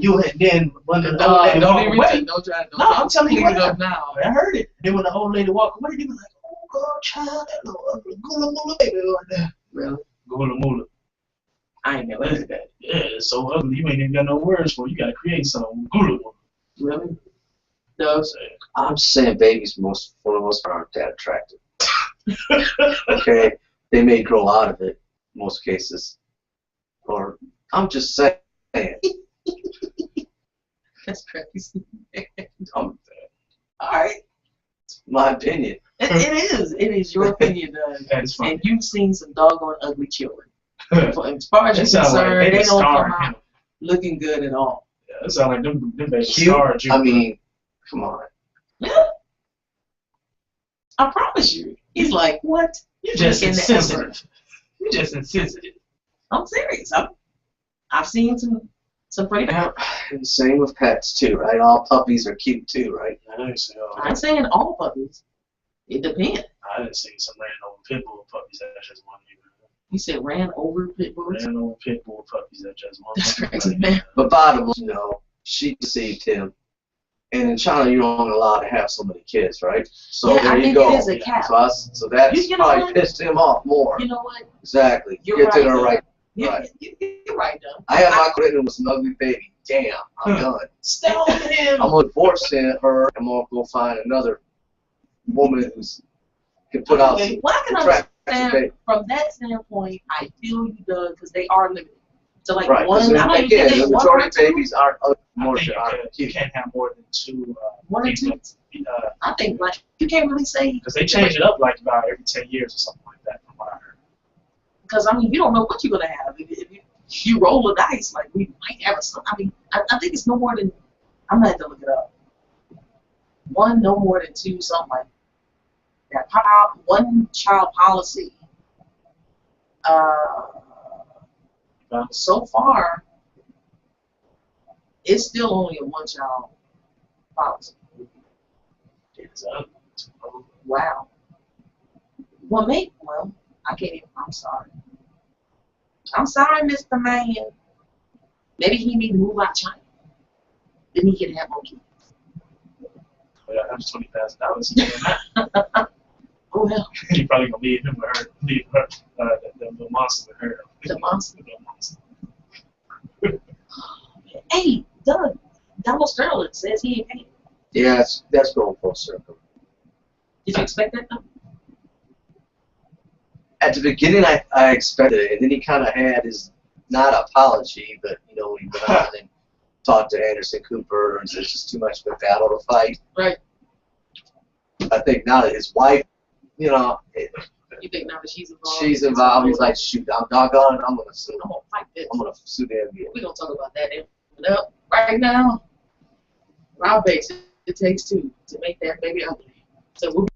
[SPEAKER 6] when the old lady walked away. No, I'm telling you what happened.
[SPEAKER 2] Now.
[SPEAKER 6] I heard it. Then when the old lady walked away, they were like, "Oh God, child, that little ugly gula mula baby right there."
[SPEAKER 2] Really?
[SPEAKER 6] Gula mula.
[SPEAKER 2] I ain't never heard that.
[SPEAKER 6] Yeah, it's so ugly. You ain't even got no words for it. You got to create some gula mula.
[SPEAKER 2] Really? No.
[SPEAKER 4] I'm saying babies, for the most part, aren't that attractive. Okay, they may grow out of it in most cases. Or I'm just saying.
[SPEAKER 2] That's crazy.
[SPEAKER 4] All
[SPEAKER 2] right.
[SPEAKER 4] My opinion.
[SPEAKER 2] It is your opinion,
[SPEAKER 6] That is funny.
[SPEAKER 2] and you've seen some doggone ugly children. As far as
[SPEAKER 6] It
[SPEAKER 2] you're
[SPEAKER 6] sounds like
[SPEAKER 2] concerned, they don't come
[SPEAKER 6] scarred
[SPEAKER 2] out
[SPEAKER 6] him.
[SPEAKER 2] looking good at all.
[SPEAKER 6] Yeah, it sounds like them babies
[SPEAKER 4] Cute.
[SPEAKER 6] scarred you.
[SPEAKER 4] I mean, come on.
[SPEAKER 2] I promise you. He's like, what?
[SPEAKER 6] You're just
[SPEAKER 2] In the
[SPEAKER 6] insensitive. You're just insensitive.
[SPEAKER 2] I'm serious. I've seen some pretty.
[SPEAKER 4] Yeah, and same with pets too, right? All puppies are cute too, right?
[SPEAKER 2] I'm saying all puppies. It depends.
[SPEAKER 6] I didn't see some ran over pit bull puppies that just one year.
[SPEAKER 2] You said ran over pit bulls?
[SPEAKER 6] Ran over pit bull puppies that just one
[SPEAKER 2] That's
[SPEAKER 6] year.
[SPEAKER 2] crazy, man.
[SPEAKER 4] But bottom line, she deceived him. And in China, you're only allowed to have so many kids, right? So
[SPEAKER 2] Yeah,
[SPEAKER 4] there
[SPEAKER 2] I
[SPEAKER 4] you
[SPEAKER 2] think
[SPEAKER 4] go.
[SPEAKER 2] it is a cap.
[SPEAKER 4] So that's
[SPEAKER 2] You know
[SPEAKER 4] probably
[SPEAKER 2] what?
[SPEAKER 4] pissed him off more.
[SPEAKER 2] You know what?
[SPEAKER 4] Exactly.
[SPEAKER 2] You're
[SPEAKER 4] Get to the
[SPEAKER 2] right.
[SPEAKER 4] right.
[SPEAKER 2] You're right, though.
[SPEAKER 4] I have my written with an ugly baby. Damn, I'm done.
[SPEAKER 6] Stone him.
[SPEAKER 4] I'm gonna divorce her. I'm gonna go find another woman who's can put out some
[SPEAKER 2] Well, I can
[SPEAKER 4] attractive
[SPEAKER 2] understand
[SPEAKER 4] baby.
[SPEAKER 2] from that standpoint. I feel you, Doug, because they are limited. So like
[SPEAKER 4] Right.
[SPEAKER 2] one, I don't even
[SPEAKER 4] Again,
[SPEAKER 2] think
[SPEAKER 4] the
[SPEAKER 2] they one
[SPEAKER 4] majority
[SPEAKER 2] or
[SPEAKER 4] of
[SPEAKER 2] two.
[SPEAKER 4] babies aren't
[SPEAKER 6] I think you
[SPEAKER 4] cute.
[SPEAKER 6] can't have more than two.
[SPEAKER 2] One or two. I think like you can't really say
[SPEAKER 6] Because they change it up like about every 10 years or something like that, from what I heard.
[SPEAKER 2] because I mean you don't know what you're gonna have. If you roll the dice, like we might have some. I mean, I think it's no more than I'm gonna have to look it up. One, no more than two, something like that. One child policy. So far, it's still only a one child policy. Wow. Well, I can't even. I'm sorry. I'm sorry, Mr. Man. Maybe he need to move out of China. Then he can have more kids.
[SPEAKER 6] Well, that's $20,000.
[SPEAKER 2] Oh well.
[SPEAKER 6] You probably gonna leave her, the monster with her.
[SPEAKER 2] The monster.
[SPEAKER 6] The monster.
[SPEAKER 2] Hey, Doug. Donald Sterling says he ain't paying.
[SPEAKER 4] Yeah, that's going full circle.
[SPEAKER 2] Did you expect that though?
[SPEAKER 4] At the beginning, I expected it, and then he kind of had his not apology, but he went on and talked to Anderson Cooper and said it's just too much of a battle to fight.
[SPEAKER 2] Right.
[SPEAKER 4] I think now that his wife,
[SPEAKER 2] You think now that she's involved?
[SPEAKER 4] He's like, shoot, I'm doggone, I'm gonna sue.
[SPEAKER 2] I'm gonna fight this.
[SPEAKER 4] I'm gonna sue the NBA.
[SPEAKER 2] We don't talk about that. No, right now, Rob Bates, it takes two to make that baby ugly. So we'll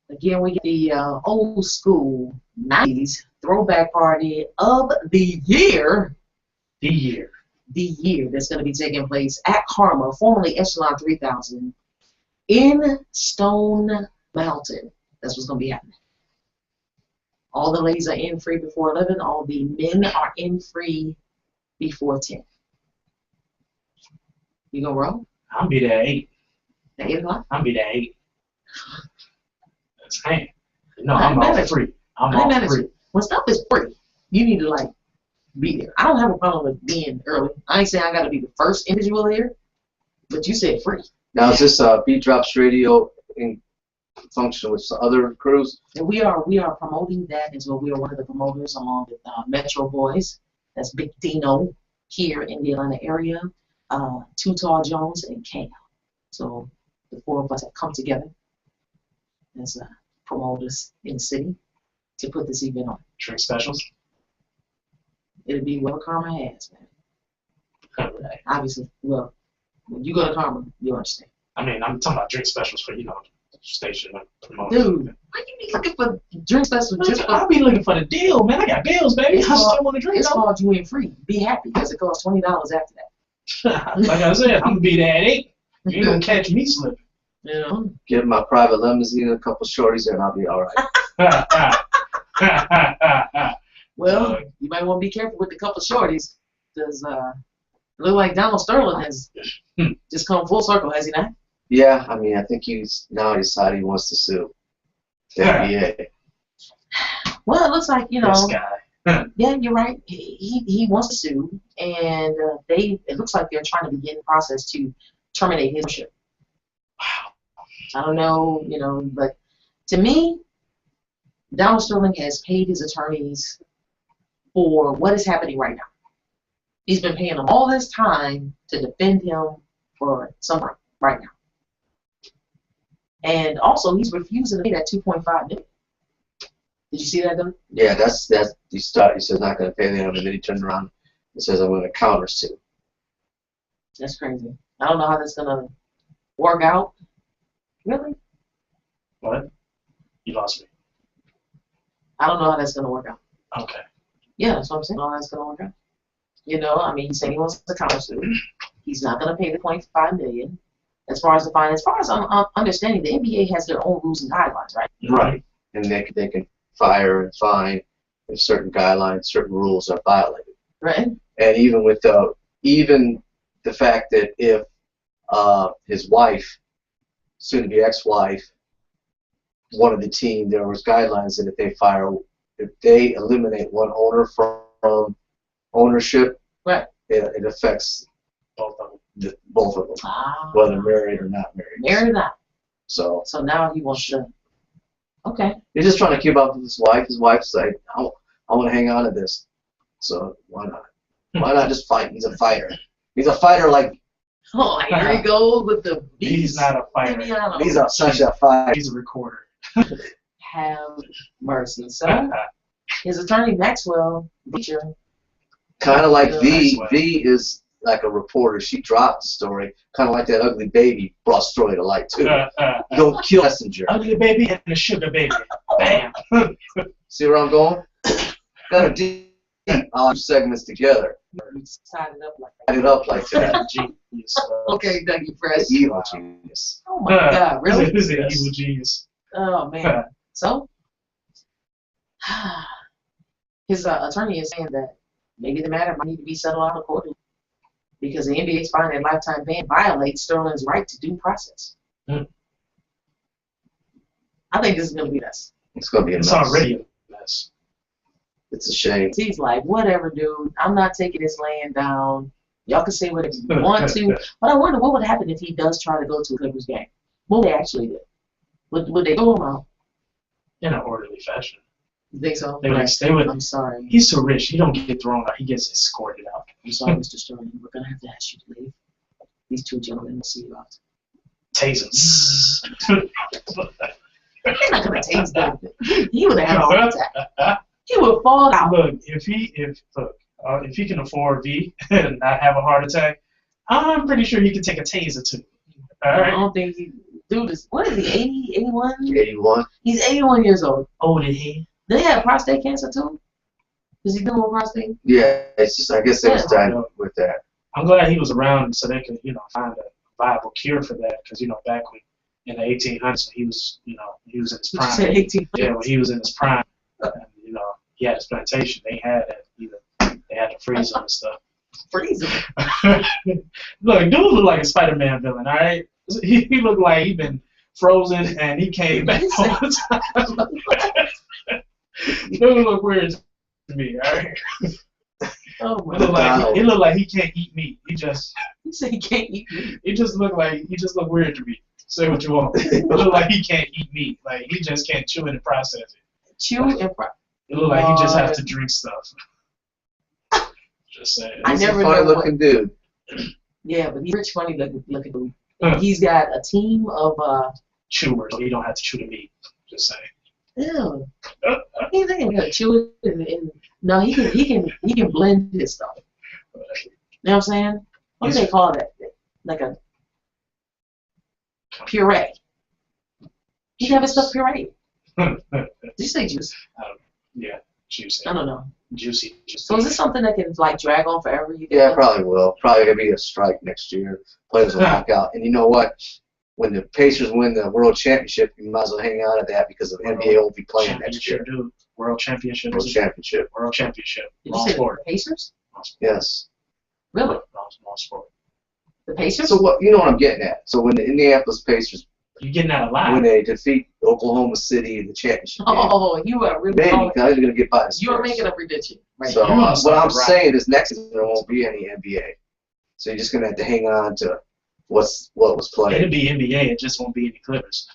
[SPEAKER 2] Again, we get the old school 90s throwback party of the year.
[SPEAKER 6] The year
[SPEAKER 2] That's going to be taking place at Karma, formerly Echelon 3000, in Stone Mountain. That's what's going to be happening. All the ladies are in free before 11. All the men are in free before 10. You gonna roll?
[SPEAKER 6] I'll be there at 8.
[SPEAKER 2] At 8 o'clock?
[SPEAKER 6] I'll be there at 8. That's fine. No, I'm all free. I'm all free.
[SPEAKER 2] When stuff is free, you need to like be there. I don't have a problem with being early. I ain't saying I got to be the first individual there, but you said free.
[SPEAKER 4] Now is this Beat Drops Radio in function with some other crews?
[SPEAKER 2] And we are promoting that as well. We are one of the promoters along with Metro Boys. That's Big Dino here in the Atlanta area. Too Tall Jones and Cam. So the 4 of us have come together as promoters in the city to put this event on.
[SPEAKER 6] Drink specials?
[SPEAKER 2] It'll be what Karma has, man.
[SPEAKER 6] Right.
[SPEAKER 2] Obviously, well, when you go to Karma, you'll understand.
[SPEAKER 6] I mean, I'm talking about drink specials for, the station and promotion.
[SPEAKER 2] Dude, why you be looking for drink specials just for...
[SPEAKER 6] I'll be looking for the deal, man. I got bills, baby. I still want to drink.
[SPEAKER 2] It's called you in free. Be happy, because it costs $20 after that.
[SPEAKER 6] Like I said, I'm going to be there at 8. You ain't going to catch me slipping.
[SPEAKER 2] You know?
[SPEAKER 4] Get my private limousine and a couple shorties there and I'll be all right.
[SPEAKER 2] Well, you might want to be careful with the couple shorties, because it looks like Donald Sterling has just come full circle, has he not?
[SPEAKER 4] Yeah, I mean, I think he's now decided he wants to sue the NBA.
[SPEAKER 2] Well, it looks like,
[SPEAKER 6] This guy.
[SPEAKER 2] Yeah, you're right. He wants to sue, and it looks like they're trying to begin the process to terminate his ownership. Wow. I don't know, but to me, Donald Sterling has paid his attorneys for what is happening right now. He's been paying them all this time to defend him for something right now. And also, he's refusing to pay that $2.5 million. Did you see that, Doug?
[SPEAKER 4] Yeah, that's he says not going to pay them, and then he turned around and says I'm going to counter sue.
[SPEAKER 2] That's crazy. I don't know how that's going to work out. Really?
[SPEAKER 6] What? You lost me.
[SPEAKER 2] I don't know how that's going to work out.
[SPEAKER 6] Okay.
[SPEAKER 2] Yeah, that's what I'm saying. I don't know how that's going to work out. I mean, he's saying he wants to counter sue. He's not going to pay the $0.5 million. As far as I'm understanding, the NBA has their own rules and guidelines, right?
[SPEAKER 4] Right. And they can fire and fine if certain guidelines, certain rules are violated.
[SPEAKER 2] Right.
[SPEAKER 4] And even with the fact that if his wife, soon to be ex-wife, one of the team, there was guidelines that if they eliminate one owner from ownership,
[SPEAKER 2] right,
[SPEAKER 4] it affects both of them,
[SPEAKER 2] Ah.
[SPEAKER 4] whether married or not married.
[SPEAKER 2] Married or not.
[SPEAKER 4] So
[SPEAKER 2] now he wants to. Okay.
[SPEAKER 4] He's just trying to keep up with his wife. His wife's like, I want to hang on to this. So why not? Why not just fight? He's a fighter. He's a fighter like.
[SPEAKER 2] Oh, here he goes with the beast.
[SPEAKER 6] He's not a fighter.
[SPEAKER 4] He's such a fighter.
[SPEAKER 6] He's a recorder.
[SPEAKER 2] Have mercy. So his attorney Maxwell, teacher.
[SPEAKER 4] Kind of like V. V is like a reporter. She dropped the story. Kind of like that ugly baby brought story to light too. Don't kill messenger.
[SPEAKER 6] Ugly baby and the sugar baby. Bam.
[SPEAKER 4] See where I'm going? Got a deep segments together.
[SPEAKER 2] Tied it up like that.
[SPEAKER 4] Tied it up like that.
[SPEAKER 6] Genius.
[SPEAKER 2] Okay, Dougie Fresh.
[SPEAKER 4] The evil genius.
[SPEAKER 2] Oh my God, really?
[SPEAKER 6] This is an evil genius.
[SPEAKER 2] Oh man. So his attorney is saying that maybe the matter might need to be settled out of court because the NBA's finding that lifetime ban violates Sterling's right to due process. I think this is going to be a mess.
[SPEAKER 4] It's going to be a mess.
[SPEAKER 6] It's already a mess.
[SPEAKER 4] It's a shame.
[SPEAKER 2] He's like, whatever, dude. I'm not taking this land down. Y'all can say whatever you want to. But I wonder what would happen if he does try to go to a Clippers game. What would they actually do? Would they throw him out?
[SPEAKER 6] In an orderly fashion.
[SPEAKER 2] You think so?
[SPEAKER 6] They would.
[SPEAKER 2] I'm sorry.
[SPEAKER 6] He's so rich. He don't get thrown out. He gets escorted out.
[SPEAKER 2] I'm sorry, Mr. Sterling. We're going to have to ask you to leave. These two gentlemen will see you out.
[SPEAKER 6] Tase him.
[SPEAKER 2] They're not going to tase them. He would have had a heart attack. He would fall out.
[SPEAKER 6] Look, If he can afford V and not have a heart attack, I'm pretty sure he can take a taser too. All right.
[SPEAKER 2] I don't think he do this. What is he? 80, 81?
[SPEAKER 4] 81.
[SPEAKER 2] He's 81 years old.
[SPEAKER 6] Older than he.
[SPEAKER 2] Did he have prostate cancer too? Is he doing with prostate?
[SPEAKER 4] Yeah, it's just I guess they was done with that.
[SPEAKER 6] I'm glad he was around so they could, find a viable cure for that. Because back when in the 1800s, when he was, he was in his prime.
[SPEAKER 2] You said 1800s.
[SPEAKER 6] Yeah, when he was in his prime, and, he had his plantation. They had that either. They had to freeze him and stuff.
[SPEAKER 2] Freeze him.
[SPEAKER 6] Look, dude looked like a Spider-Man villain. All right, he looked like he'd been frozen and he came back all the time. Dude looked weird to me. All right.
[SPEAKER 2] Oh my
[SPEAKER 6] God. It looked like he can't eat meat. He
[SPEAKER 2] said he can't eat meat.
[SPEAKER 6] He just looked weird to me. Say what you want. It looked like he can't eat meat. Like he just can't chew it and process it.
[SPEAKER 2] Chew and process.
[SPEAKER 6] It looked like he just has to drink stuff. Just saying.
[SPEAKER 2] I never
[SPEAKER 4] a funny looking dude.
[SPEAKER 2] Yeah, but he's rich, funny looking dude. He's got a team of
[SPEAKER 6] chewers, so he don't have to chew the meat. Just saying.
[SPEAKER 2] Ew. He ain't gonna chew it and no, he can blend his stuff. You know what I'm saying? What do they call that? Like a puree. He can have his stuff pureed. Did you say juice?
[SPEAKER 6] Yeah, juicy.
[SPEAKER 2] I don't know.
[SPEAKER 6] Juicy.
[SPEAKER 2] So is this something that can like drag on forever?
[SPEAKER 4] Yeah, probably will. Probably gonna be a strike next year. Players will walk out. And you know what? When the Pacers win the World Championship, you might as well hang out at that because the NBA won't be playing next year.
[SPEAKER 6] Dude. World Championship.
[SPEAKER 4] World Championship.
[SPEAKER 6] World Championship.
[SPEAKER 2] Did you say the Pacers?
[SPEAKER 4] Yes.
[SPEAKER 2] Really?
[SPEAKER 6] Small sport.
[SPEAKER 2] The Pacers?
[SPEAKER 4] So what? You know what I'm getting at. So when the Indianapolis Pacers,
[SPEAKER 6] you're getting out alive.
[SPEAKER 4] when they defeat Oklahoma City in the championship game,
[SPEAKER 2] you are really.
[SPEAKER 4] Maybe because they're gonna get by the Spurs.
[SPEAKER 2] You are making a prediction. Right.
[SPEAKER 4] So what I'm saying is next season there won't be any NBA. So you're just gonna have to hang on to what was played.
[SPEAKER 6] It'll be NBA. It just won't be any Clippers.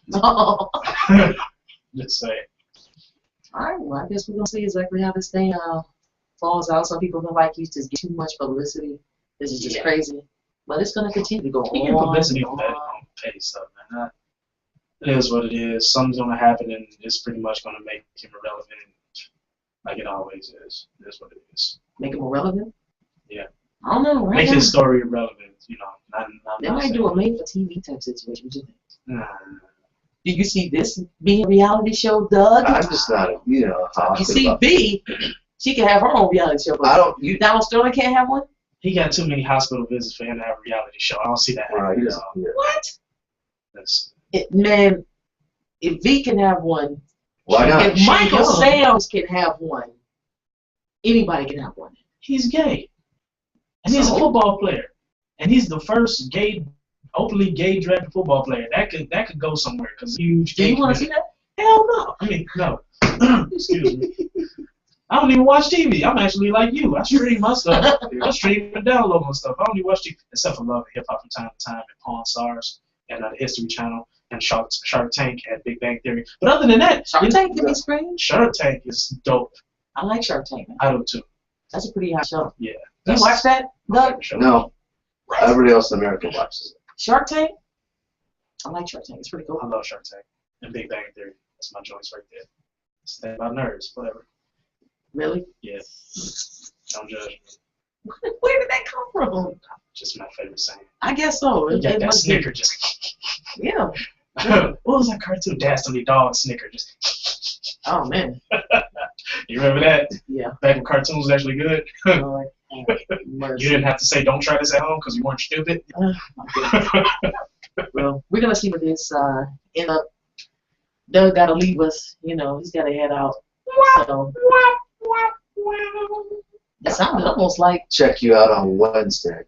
[SPEAKER 6] Just say.
[SPEAKER 2] All right. Well, I guess we're gonna see exactly how this thing falls out. Some people feel like you just get too much publicity. This is just crazy. But it's gonna continue to go on.
[SPEAKER 6] You get publicity on that petty stuff, man. It is what it is. Something's gonna happen, and it's pretty much gonna make him irrelevant, like it always is. It is what it is.
[SPEAKER 2] Make him irrelevant?
[SPEAKER 6] Yeah.
[SPEAKER 2] I don't know. Right
[SPEAKER 6] make
[SPEAKER 2] now,
[SPEAKER 6] his story irrelevant.
[SPEAKER 2] They might do a made-for-TV type situation. What you think?
[SPEAKER 6] Nah.
[SPEAKER 2] Do you see this being a reality show, Doug?
[SPEAKER 4] I'm just not,
[SPEAKER 2] You see, B, she can have her own reality show. But Donald Sterling can't have one?
[SPEAKER 6] He got too many hospital visits for him to have a reality show. I don't see that happening.
[SPEAKER 4] Yeah.
[SPEAKER 2] What? Man, if V can have one,
[SPEAKER 4] why not?
[SPEAKER 2] If Michael Sam's can have one, anybody can have one.
[SPEAKER 6] He's gay. And he's a football player. And he's the first openly gay drafted football player. That could go somewhere because huge.
[SPEAKER 2] Do you want to see that?
[SPEAKER 6] Hell no. I mean, no. Excuse me. I don't even watch TV. I'm actually like you. I stream my stuff. I stream and download my stuff. I don't even watch TV except for Love and Hip Hop from time to time and Pawn Stars and the History Channel and Shark Tank and Big Bang Theory. But other than that,
[SPEAKER 2] Shark Tank can be screened.
[SPEAKER 6] Shark Tank is dope.
[SPEAKER 2] I like Shark Tank. Man.
[SPEAKER 6] I do too.
[SPEAKER 2] That's a pretty hot show.
[SPEAKER 6] Yeah.
[SPEAKER 2] You watch that, Doug?
[SPEAKER 4] No. Everybody else in America watches it.
[SPEAKER 2] Shark Tank? I like Shark Tank. It's pretty cool.
[SPEAKER 6] I love Shark Tank and Big Bang Theory. That's my joints right there. It's the thing about nerds, whatever.
[SPEAKER 2] Really?
[SPEAKER 6] Yeah. Don't judge me.
[SPEAKER 2] Where did that come from?
[SPEAKER 6] Just my favorite saying.
[SPEAKER 2] I guess so.
[SPEAKER 6] You got that snicker just.
[SPEAKER 2] Yeah.
[SPEAKER 6] What was that cartoon? Dastardly Dog Snicker just.
[SPEAKER 2] Oh, man.
[SPEAKER 6] You remember that?
[SPEAKER 2] Yeah.
[SPEAKER 6] Back when cartoons was actually good? You didn't have to say don't try this at home because you weren't stupid?
[SPEAKER 2] Well, we're going to see what this end up. Doug got to leave us. You know, he's got to head out. So, that sounded almost like.
[SPEAKER 4] Check you out on Wednesday.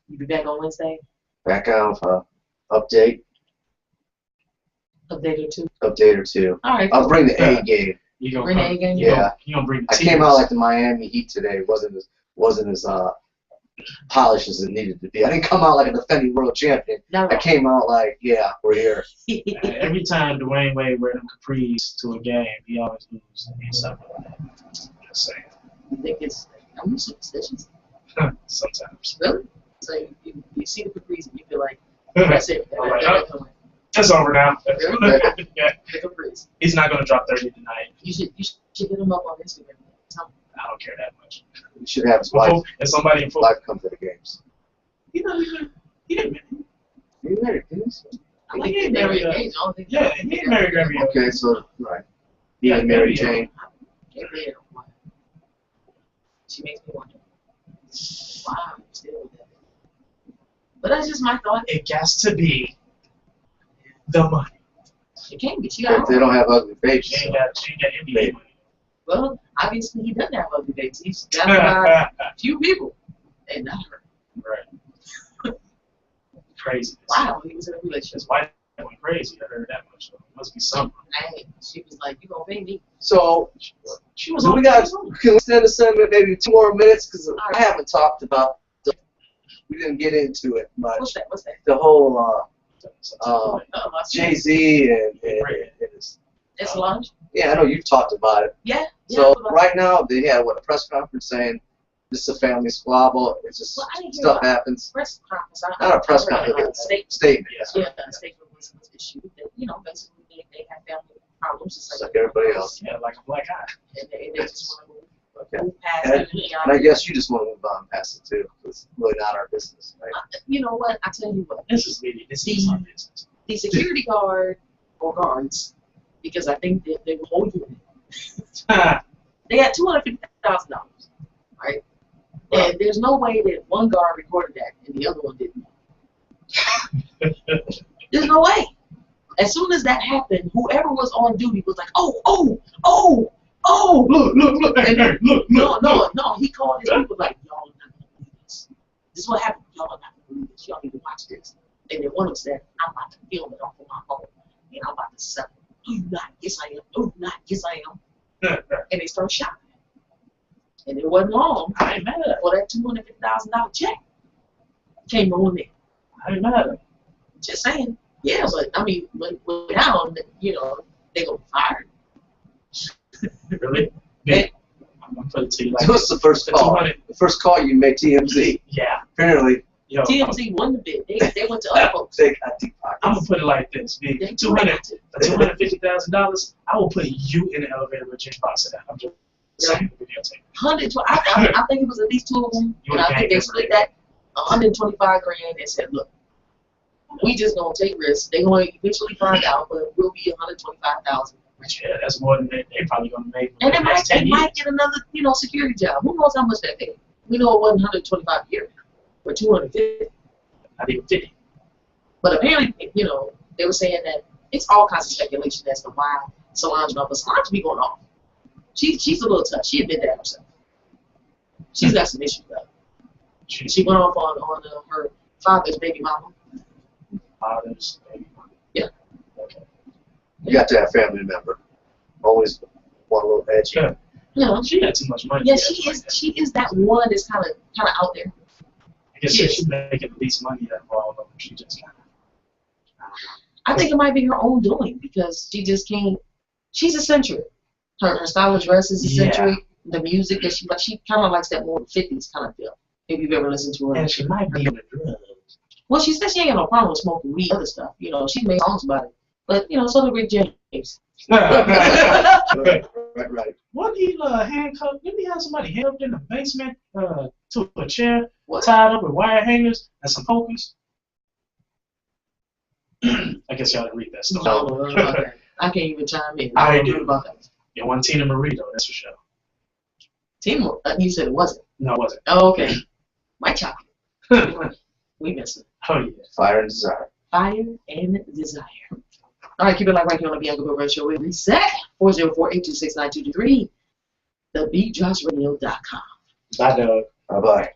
[SPEAKER 2] You be back on Wednesday?
[SPEAKER 4] Back out for update.
[SPEAKER 2] Update or two. All right.
[SPEAKER 4] I'll bring the A game.
[SPEAKER 6] You gonna
[SPEAKER 2] bring the A game?
[SPEAKER 4] Yeah.
[SPEAKER 6] You gonna bring the
[SPEAKER 4] I came out like the Miami Heat today. Wasn't as polished as it needed to be. I didn't come out like a defending world champion.
[SPEAKER 2] No.
[SPEAKER 4] I came out like, yeah, we're here.
[SPEAKER 6] Every time Dwayne Wade wear them capris to a game, he always loses. He's something like that. Just saying.
[SPEAKER 2] You think it's? Are you superstitious?
[SPEAKER 6] Sometimes.
[SPEAKER 2] Really? So you see the capris and you feel like that's it.
[SPEAKER 6] That's over now.
[SPEAKER 2] Really?
[SPEAKER 6] Yeah.
[SPEAKER 2] The capris.
[SPEAKER 6] He's not gonna drop 30 tonight.
[SPEAKER 2] You should hit him up on Instagram.
[SPEAKER 6] I don't care that much.
[SPEAKER 4] You should have his wife.
[SPEAKER 6] If somebody in football,
[SPEAKER 4] Wife come to the games.
[SPEAKER 6] he didn't marry.
[SPEAKER 4] He married, didn't he?
[SPEAKER 2] I think they married age.
[SPEAKER 6] Yeah, he didn't marry Gravy.
[SPEAKER 4] Okay, so right. He didn't marry Jane.
[SPEAKER 2] She makes me wonder. Wow, I'm still with that. But that's just my thought.
[SPEAKER 6] It has to be the money.
[SPEAKER 2] It can't be. She
[SPEAKER 4] If
[SPEAKER 2] got
[SPEAKER 4] they don't have ugly babies.
[SPEAKER 6] She ain't got NBA money.
[SPEAKER 2] Well, obviously he doesn't have ugly babies. He's got about a few people, and not her.
[SPEAKER 6] Right. Crazy.
[SPEAKER 2] Wow, he was in a relationship.
[SPEAKER 6] His wife went crazy. I heard that much. So it must be something.
[SPEAKER 2] Hey, she was like, "You gonna pay me?"
[SPEAKER 4] So
[SPEAKER 6] She was
[SPEAKER 4] can
[SPEAKER 6] on.
[SPEAKER 4] we extend the segment maybe 2 more minutes because I haven't talked about. We didn't get into it much.
[SPEAKER 2] What's that? What's that?
[SPEAKER 4] The whole Jay-Z and his,
[SPEAKER 2] It's lunch.
[SPEAKER 4] yeah, I know you've talked about it.
[SPEAKER 2] Yeah.
[SPEAKER 4] So right now they had a press conference saying this is a family squabble. It's just
[SPEAKER 2] Well, I didn't hear
[SPEAKER 4] stuff
[SPEAKER 2] about
[SPEAKER 4] happens.
[SPEAKER 2] Press conference.
[SPEAKER 4] Not a press
[SPEAKER 2] I heard
[SPEAKER 4] conference.
[SPEAKER 2] statement.
[SPEAKER 6] Yeah.
[SPEAKER 2] Yeah, a statement was issued that basically they have family problems just
[SPEAKER 4] Just
[SPEAKER 2] like
[SPEAKER 4] like everybody else.
[SPEAKER 6] Yeah, like a black eye.
[SPEAKER 2] and they just want to
[SPEAKER 4] Okay.
[SPEAKER 2] move past
[SPEAKER 4] And,
[SPEAKER 2] it.
[SPEAKER 4] and I guess you just want to move on past it too. It's really not our business, right?
[SPEAKER 2] You know what? I tell you what.
[SPEAKER 6] This is media. This is my business.
[SPEAKER 2] The security guard or guards, because I think that they were whole unit. They had $250,000, right? And there's no way that one guard recorded that and the other one didn't. There's no way. As soon as that happened, whoever was on duty was like, oh,
[SPEAKER 6] Look,
[SPEAKER 2] and then,
[SPEAKER 6] look.
[SPEAKER 2] no. He called his people like, y'all are not gonna believe this. This is what happened. Y'all are not gonna believe this. Y'all need to watch this. And then one of them said, I'm about to film it off of my phone, and I'm about to sell it. Do you not? Yes, I am. Do you not? Yes, I am. And they started shouting. And it wasn't long
[SPEAKER 6] I ain't mad at it.
[SPEAKER 2] for that $250,000 check came on there.
[SPEAKER 6] I ain't mad at it.
[SPEAKER 2] Just saying. Yeah, but I mean, when now, they're gonna be fired.
[SPEAKER 6] Really?
[SPEAKER 2] And,
[SPEAKER 6] I'm gonna put it to you like
[SPEAKER 4] What's the first call?
[SPEAKER 6] 200.
[SPEAKER 4] The first call you made TMZ.
[SPEAKER 6] Yeah.
[SPEAKER 4] Apparently,
[SPEAKER 6] Yo,
[SPEAKER 2] TMZ won the bid. They went to other folks.
[SPEAKER 4] they got deep pockets.
[SPEAKER 6] I'm gonna put it like this: big
[SPEAKER 2] They
[SPEAKER 6] $250,000. I will put you in the elevator with Jim Fox. I'm just saying the videotape.
[SPEAKER 2] 120. I think it was at least two of them,
[SPEAKER 6] You
[SPEAKER 2] and I
[SPEAKER 6] would
[SPEAKER 2] think
[SPEAKER 6] pay
[SPEAKER 2] they split that 125 grand and said, look, we just gonna take risks. They're gonna eventually find out, but we'll be 125,000.
[SPEAKER 6] Yeah, that's more than they probably gonna make.
[SPEAKER 2] And they
[SPEAKER 6] the next 10
[SPEAKER 2] might
[SPEAKER 6] years.
[SPEAKER 2] get another, security job. Who knows how much that paid? We know it wasn't 125 a year, or 250.
[SPEAKER 6] Not even 50.
[SPEAKER 2] But apparently, they were saying that it's all kinds of speculation as to why Solange went. But Solange be going off. She's a little tough. She admitted that herself. She's got some issues though. She went off on her father's baby mama.
[SPEAKER 6] Father's baby.
[SPEAKER 2] Yeah.
[SPEAKER 6] Okay.
[SPEAKER 4] You got to have a family member. Always one little edge.
[SPEAKER 6] Yeah.
[SPEAKER 2] Yeah.
[SPEAKER 6] She got too much money.
[SPEAKER 2] Yeah, she is that one that's kind of out there.
[SPEAKER 6] I guess she's making the least money out of all of them. She just kind of.
[SPEAKER 2] I think it might be her own doing because she just can't. She's eccentric. Her style of dress is eccentric. The music that she kind of likes that more 50s kind of feel. If you've ever listened to her.
[SPEAKER 6] And she might be on the drugs.
[SPEAKER 2] Well, she said she ain't got no problem with smoking weed, other stuff. She made songs about it. But so did Rick James.
[SPEAKER 4] Right.
[SPEAKER 6] What he handcuffed? Didn't he have somebody handcuffed in the basement to a chair,
[SPEAKER 2] What?
[SPEAKER 6] tied up with wire hangers and some pokers? I guess y'all didn't read that story.
[SPEAKER 2] No, I can't even chime in.
[SPEAKER 6] I
[SPEAKER 2] don't
[SPEAKER 6] do.
[SPEAKER 2] know about that.
[SPEAKER 6] It wasn't Tina Marie though, that's for sure.
[SPEAKER 2] Timo, you said it wasn't.
[SPEAKER 6] No, it wasn't.
[SPEAKER 2] Oh, okay. My chocolate. We missed it.
[SPEAKER 6] Oh yeah.
[SPEAKER 4] Fire and desire.
[SPEAKER 2] Fire and desire. All right, keep it right here on the Bianca Burwell Show. We'll reset 404-826-9223. TheBeatDropsRadio.com.
[SPEAKER 6] Bye, Doug.
[SPEAKER 4] Bye-bye.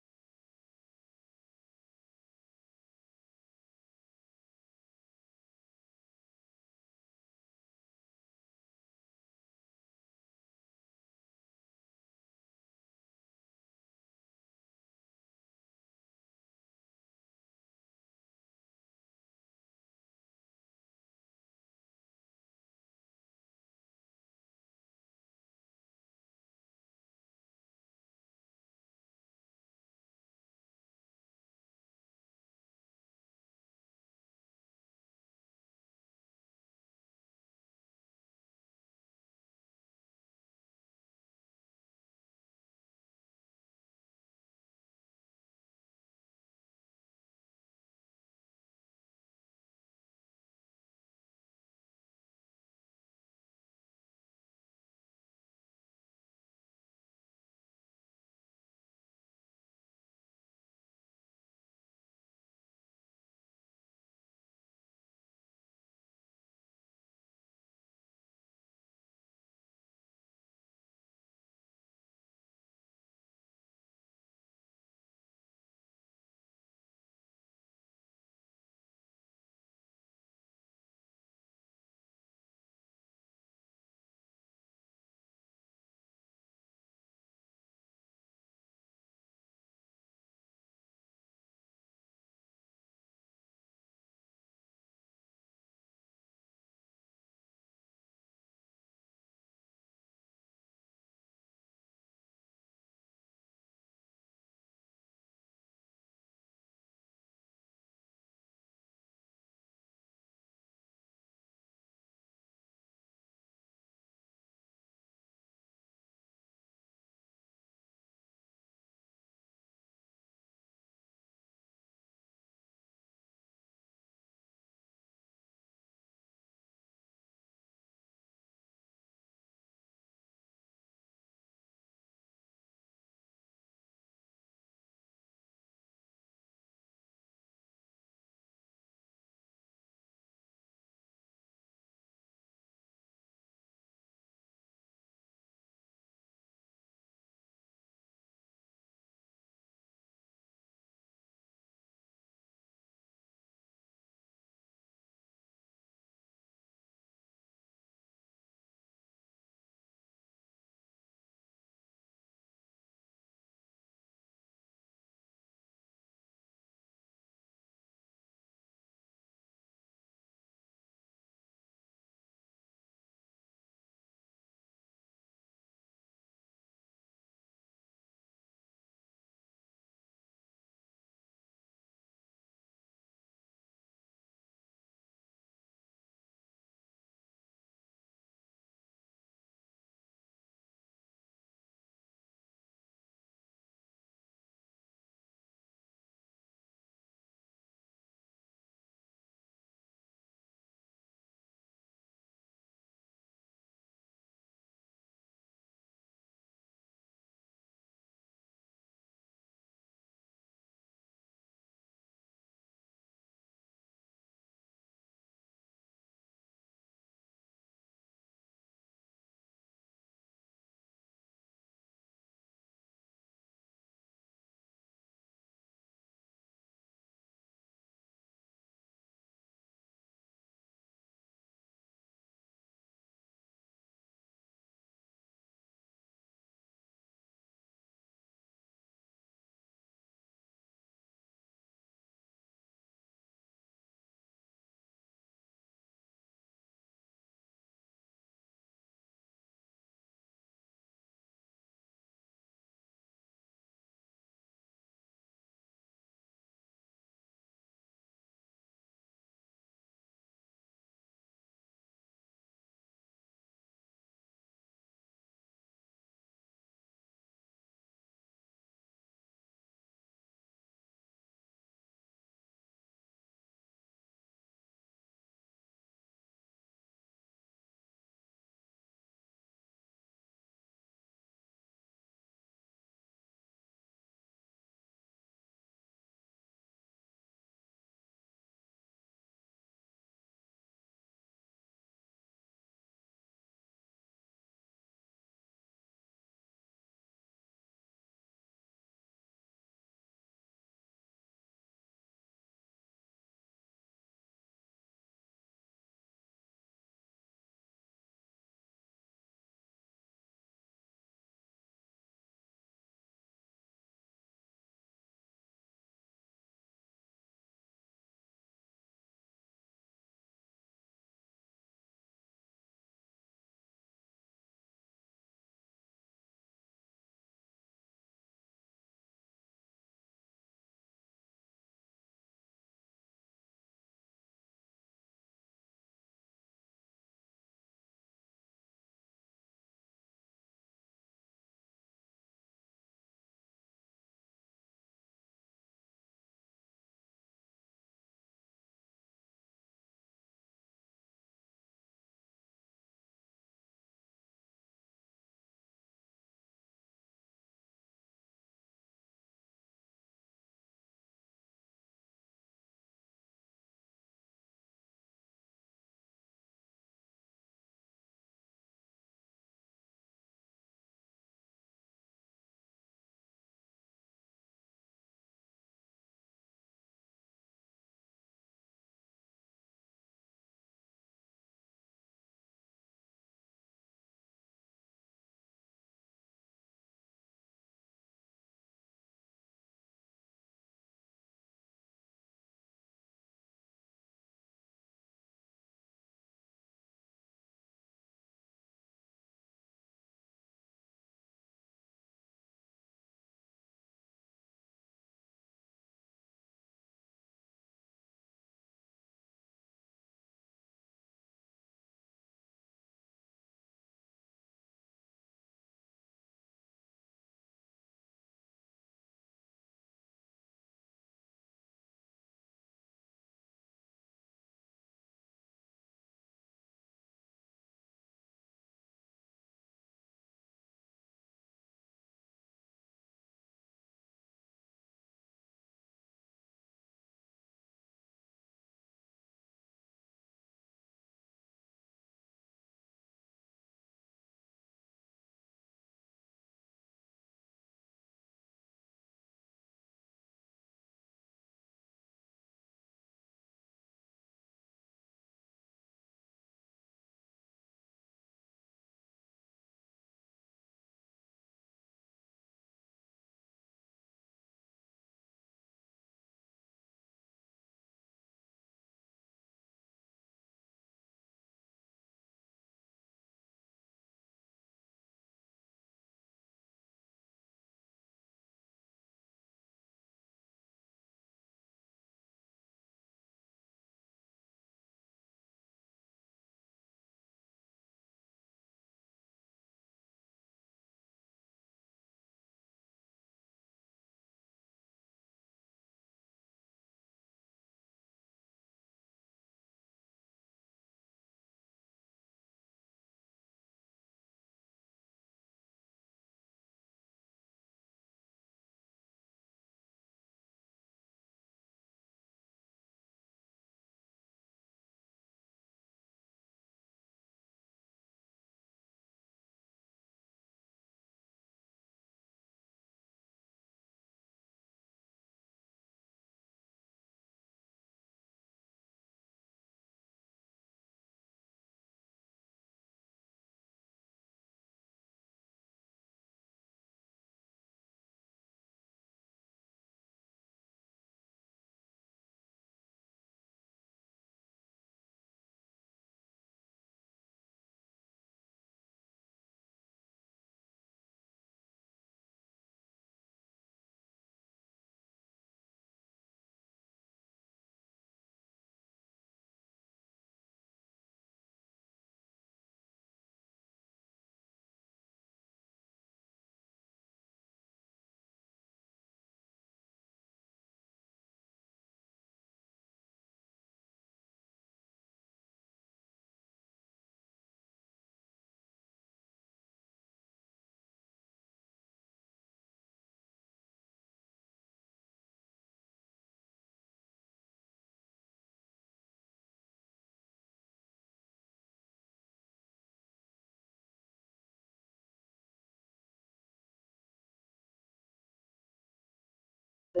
[SPEAKER 6] I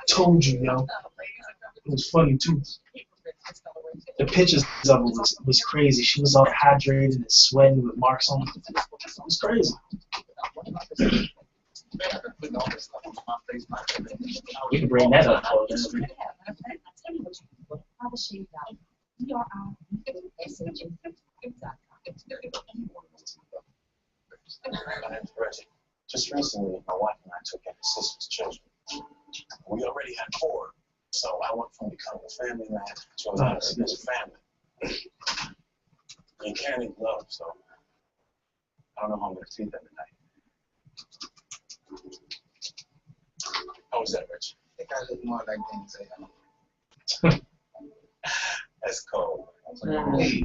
[SPEAKER 6] told you, yo. It was funny too. The pictures of her was crazy. She was all hydrated and sweating with marks on her. It was crazy. We can bring that up for us.
[SPEAKER 1] Just recently, my wife and I took in his sister's children. We already had 4, so I went from becoming a family man to a man as a family. You can't eat love, so I don't know how I'm going to feed them tonight. How was that, Rich?
[SPEAKER 7] I think I look more like Denzel.
[SPEAKER 1] That's cold.
[SPEAKER 7] Hey,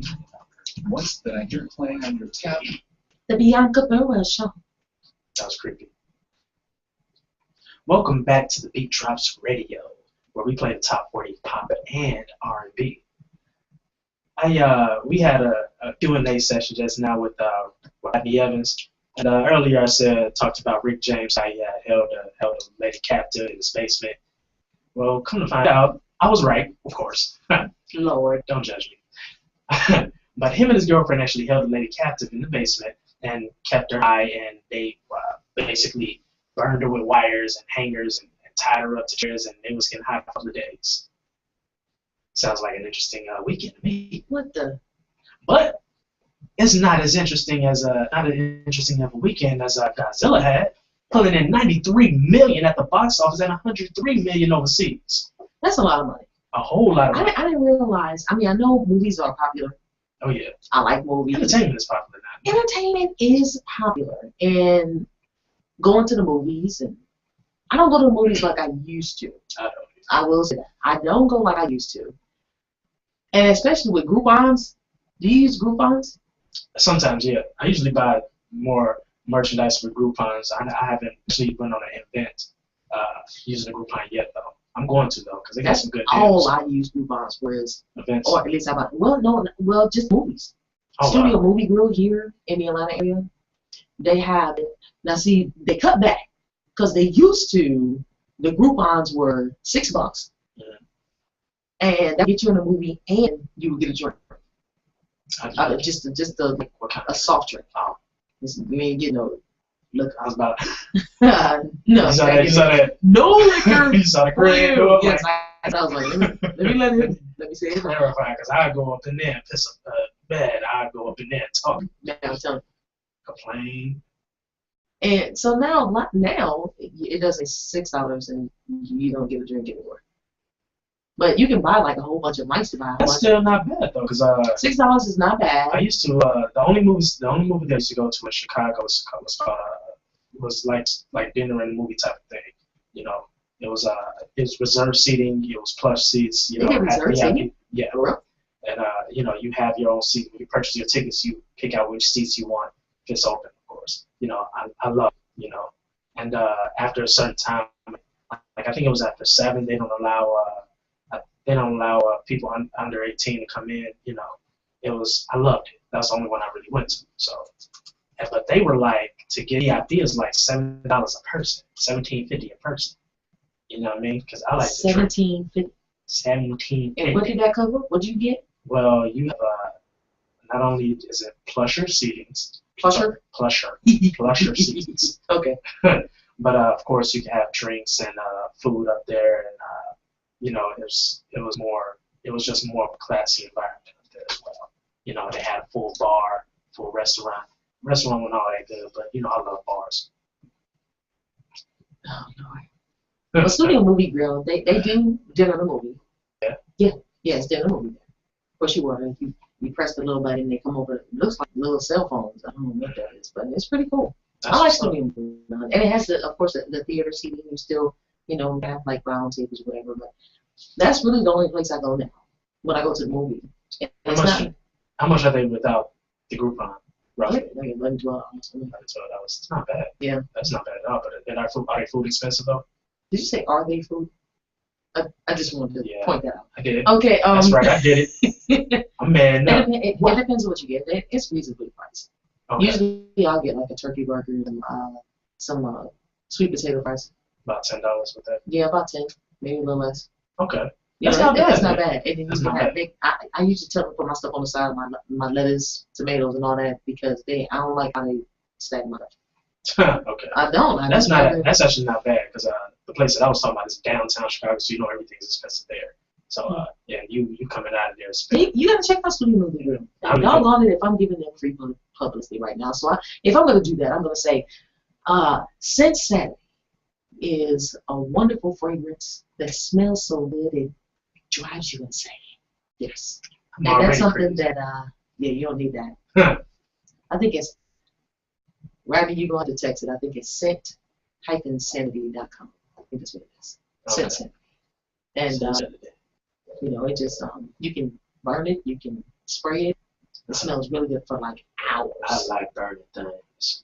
[SPEAKER 7] what's that you're playing on your tablet?
[SPEAKER 2] The Bianca Burwell Show.
[SPEAKER 6] That was creepy. Welcome back to the Beat Drops Radio, where we play the top 40 pop and R&B. We had a Q&A session just now with Rodney Evans, and earlier I talked about Rick James, how he had held a lady captive in his basement. Well, come to find out, I was right, of course.
[SPEAKER 2] Lord,
[SPEAKER 6] don't judge me. But him and his girlfriend actually held the lady captive in the basement and kept her high, and they basically burned her with wires and hangers and tied her up to chairs, and they was getting high for a couple of days. Sounds like an interesting weekend to me.
[SPEAKER 2] what the?
[SPEAKER 6] But it's not as interesting as of a weekend as Godzilla had, pulling in $93 million at the box office and $103 million overseas.
[SPEAKER 2] That's a lot of money.
[SPEAKER 6] A whole lot of money.
[SPEAKER 2] I didn't realize. I mean, I know movies are popular.
[SPEAKER 6] Oh yeah.
[SPEAKER 2] I like movies.
[SPEAKER 6] Entertainment is popular now.
[SPEAKER 2] Entertainment is popular, and going to the movies, and I don't go to the movies like I used to. I will say that. I don't go like I used to. And especially with Groupons. Do you use Groupons?
[SPEAKER 6] Sometimes, yeah. I usually buy more merchandise for Groupons. I haven't actually went on an event using a Groupon yet, though. I'm going to, though, because they got some good deals.
[SPEAKER 2] All I use Groupons for is
[SPEAKER 6] events.
[SPEAKER 2] Or at least I buy. Well, just movies.
[SPEAKER 6] Oh,
[SPEAKER 2] Studio
[SPEAKER 6] wow.
[SPEAKER 2] Movie Grill here in the Atlanta area. They have it. Now, see, they cut back because they used to. The Groupons were $6, and that get you in a movie, and you would get a drink. Just a soft drink. Oh, you ain't get no liquor.
[SPEAKER 6] I was about.
[SPEAKER 2] No,
[SPEAKER 6] You saw that?
[SPEAKER 2] no liquor.
[SPEAKER 6] You saw the crazy go up.
[SPEAKER 2] Yes, I was like, let me say it.
[SPEAKER 6] Clarify, because I go up in there and piss up bed. I go up in there and talk.
[SPEAKER 2] Yeah, I'm telling you.
[SPEAKER 6] Complain.
[SPEAKER 2] And so now it does say $6 and you don't get a drink anymore. But you can buy like a whole bunch of mics to buy.
[SPEAKER 6] That's still not bad though, because
[SPEAKER 2] $6 is not bad.
[SPEAKER 6] I used to the only movie that I used to go to in Chicago was like dinner and movie type of thing. You know, it was reserved seating, it was plush seats. You know,
[SPEAKER 2] reserved seating?
[SPEAKER 6] Yeah. And you know, you have your own seat. When you purchase your tickets, you pick out which seats you want. If it's open, of course. You know, I love it, you know. And after a certain time, like I think it was after 7, they don't allow people under 18 to come in. You know, I loved it. That's the only one I really went to. So, but they were like, to get the ideas like $7 a person, $17.50 a person. You know what I mean? Because I like
[SPEAKER 2] $17.50.
[SPEAKER 6] $17.50.
[SPEAKER 2] And what did that cover? What did you get?
[SPEAKER 6] Well, you have not only is it plusher seatings.
[SPEAKER 2] Plusher seats. Okay.
[SPEAKER 6] But of course, you can have drinks and food up there, and you know, it was just more of a classy environment up there as well. You know, they had a full bar, full restaurant. Restaurant wasn't all that good, but you know, I love bars.
[SPEAKER 2] Oh Lord. Well, Studio Movie Grill, they do dinner and a movie. Yeah, it's dinner and a movie. For sure. You press the little button and they come over. It looks like little cell phones. I don't know what that is, but it's pretty cool. I like Studio Movie Grill. And it has, of course, the theater seating. You still, you know, have like round tables or whatever. But that's really the only place I go now when I go to the movie.
[SPEAKER 6] How much are they without the Groupon? Roughly.
[SPEAKER 2] Like $11, $12.
[SPEAKER 6] It's not bad.
[SPEAKER 2] Yeah. That's
[SPEAKER 6] not bad at all. But are they food expensive though?
[SPEAKER 2] Did you say are they food? I just wanted to point that out.
[SPEAKER 6] I get it.
[SPEAKER 2] Okay.
[SPEAKER 6] That's right. I get it. I'm mad now.
[SPEAKER 2] It depends on what you get. It's reasonably priced. Okay. Usually I'll get like a turkey burger and some sweet potato fries.
[SPEAKER 6] About $10 with that.
[SPEAKER 2] Yeah, about 10, maybe a little less.
[SPEAKER 6] Okay.
[SPEAKER 2] That's
[SPEAKER 6] not bad.
[SPEAKER 2] That's not bad. And then
[SPEAKER 6] That's
[SPEAKER 2] you
[SPEAKER 6] not
[SPEAKER 2] have
[SPEAKER 6] bad.
[SPEAKER 2] I usually tell them to put my stuff on the side of my lettuce, tomatoes, and all that because I don't like how they stack my stuff.
[SPEAKER 6] Okay.
[SPEAKER 2] I don't.
[SPEAKER 6] That's actually not bad because the place that I was talking about is downtown Chicago, so you know everything's expensive there. So yeah, you coming out of there spending.
[SPEAKER 2] You gotta check my studio movie room. Doggone it if I'm giving them free publicity right now. So if I'm gonna do that, I'm gonna say, Scent Sanity is a wonderful fragrance that smells so good it drives you insane. Yes. And that's something that you don't need that. I think it's Ravi, you're going to text it. I think it's scent-sanity.com. I think that's what it is.
[SPEAKER 6] Okay.
[SPEAKER 2] Scent Sanity. And it just you can burn it, you can spray it. It smells really good for like hours.
[SPEAKER 6] I like burning things.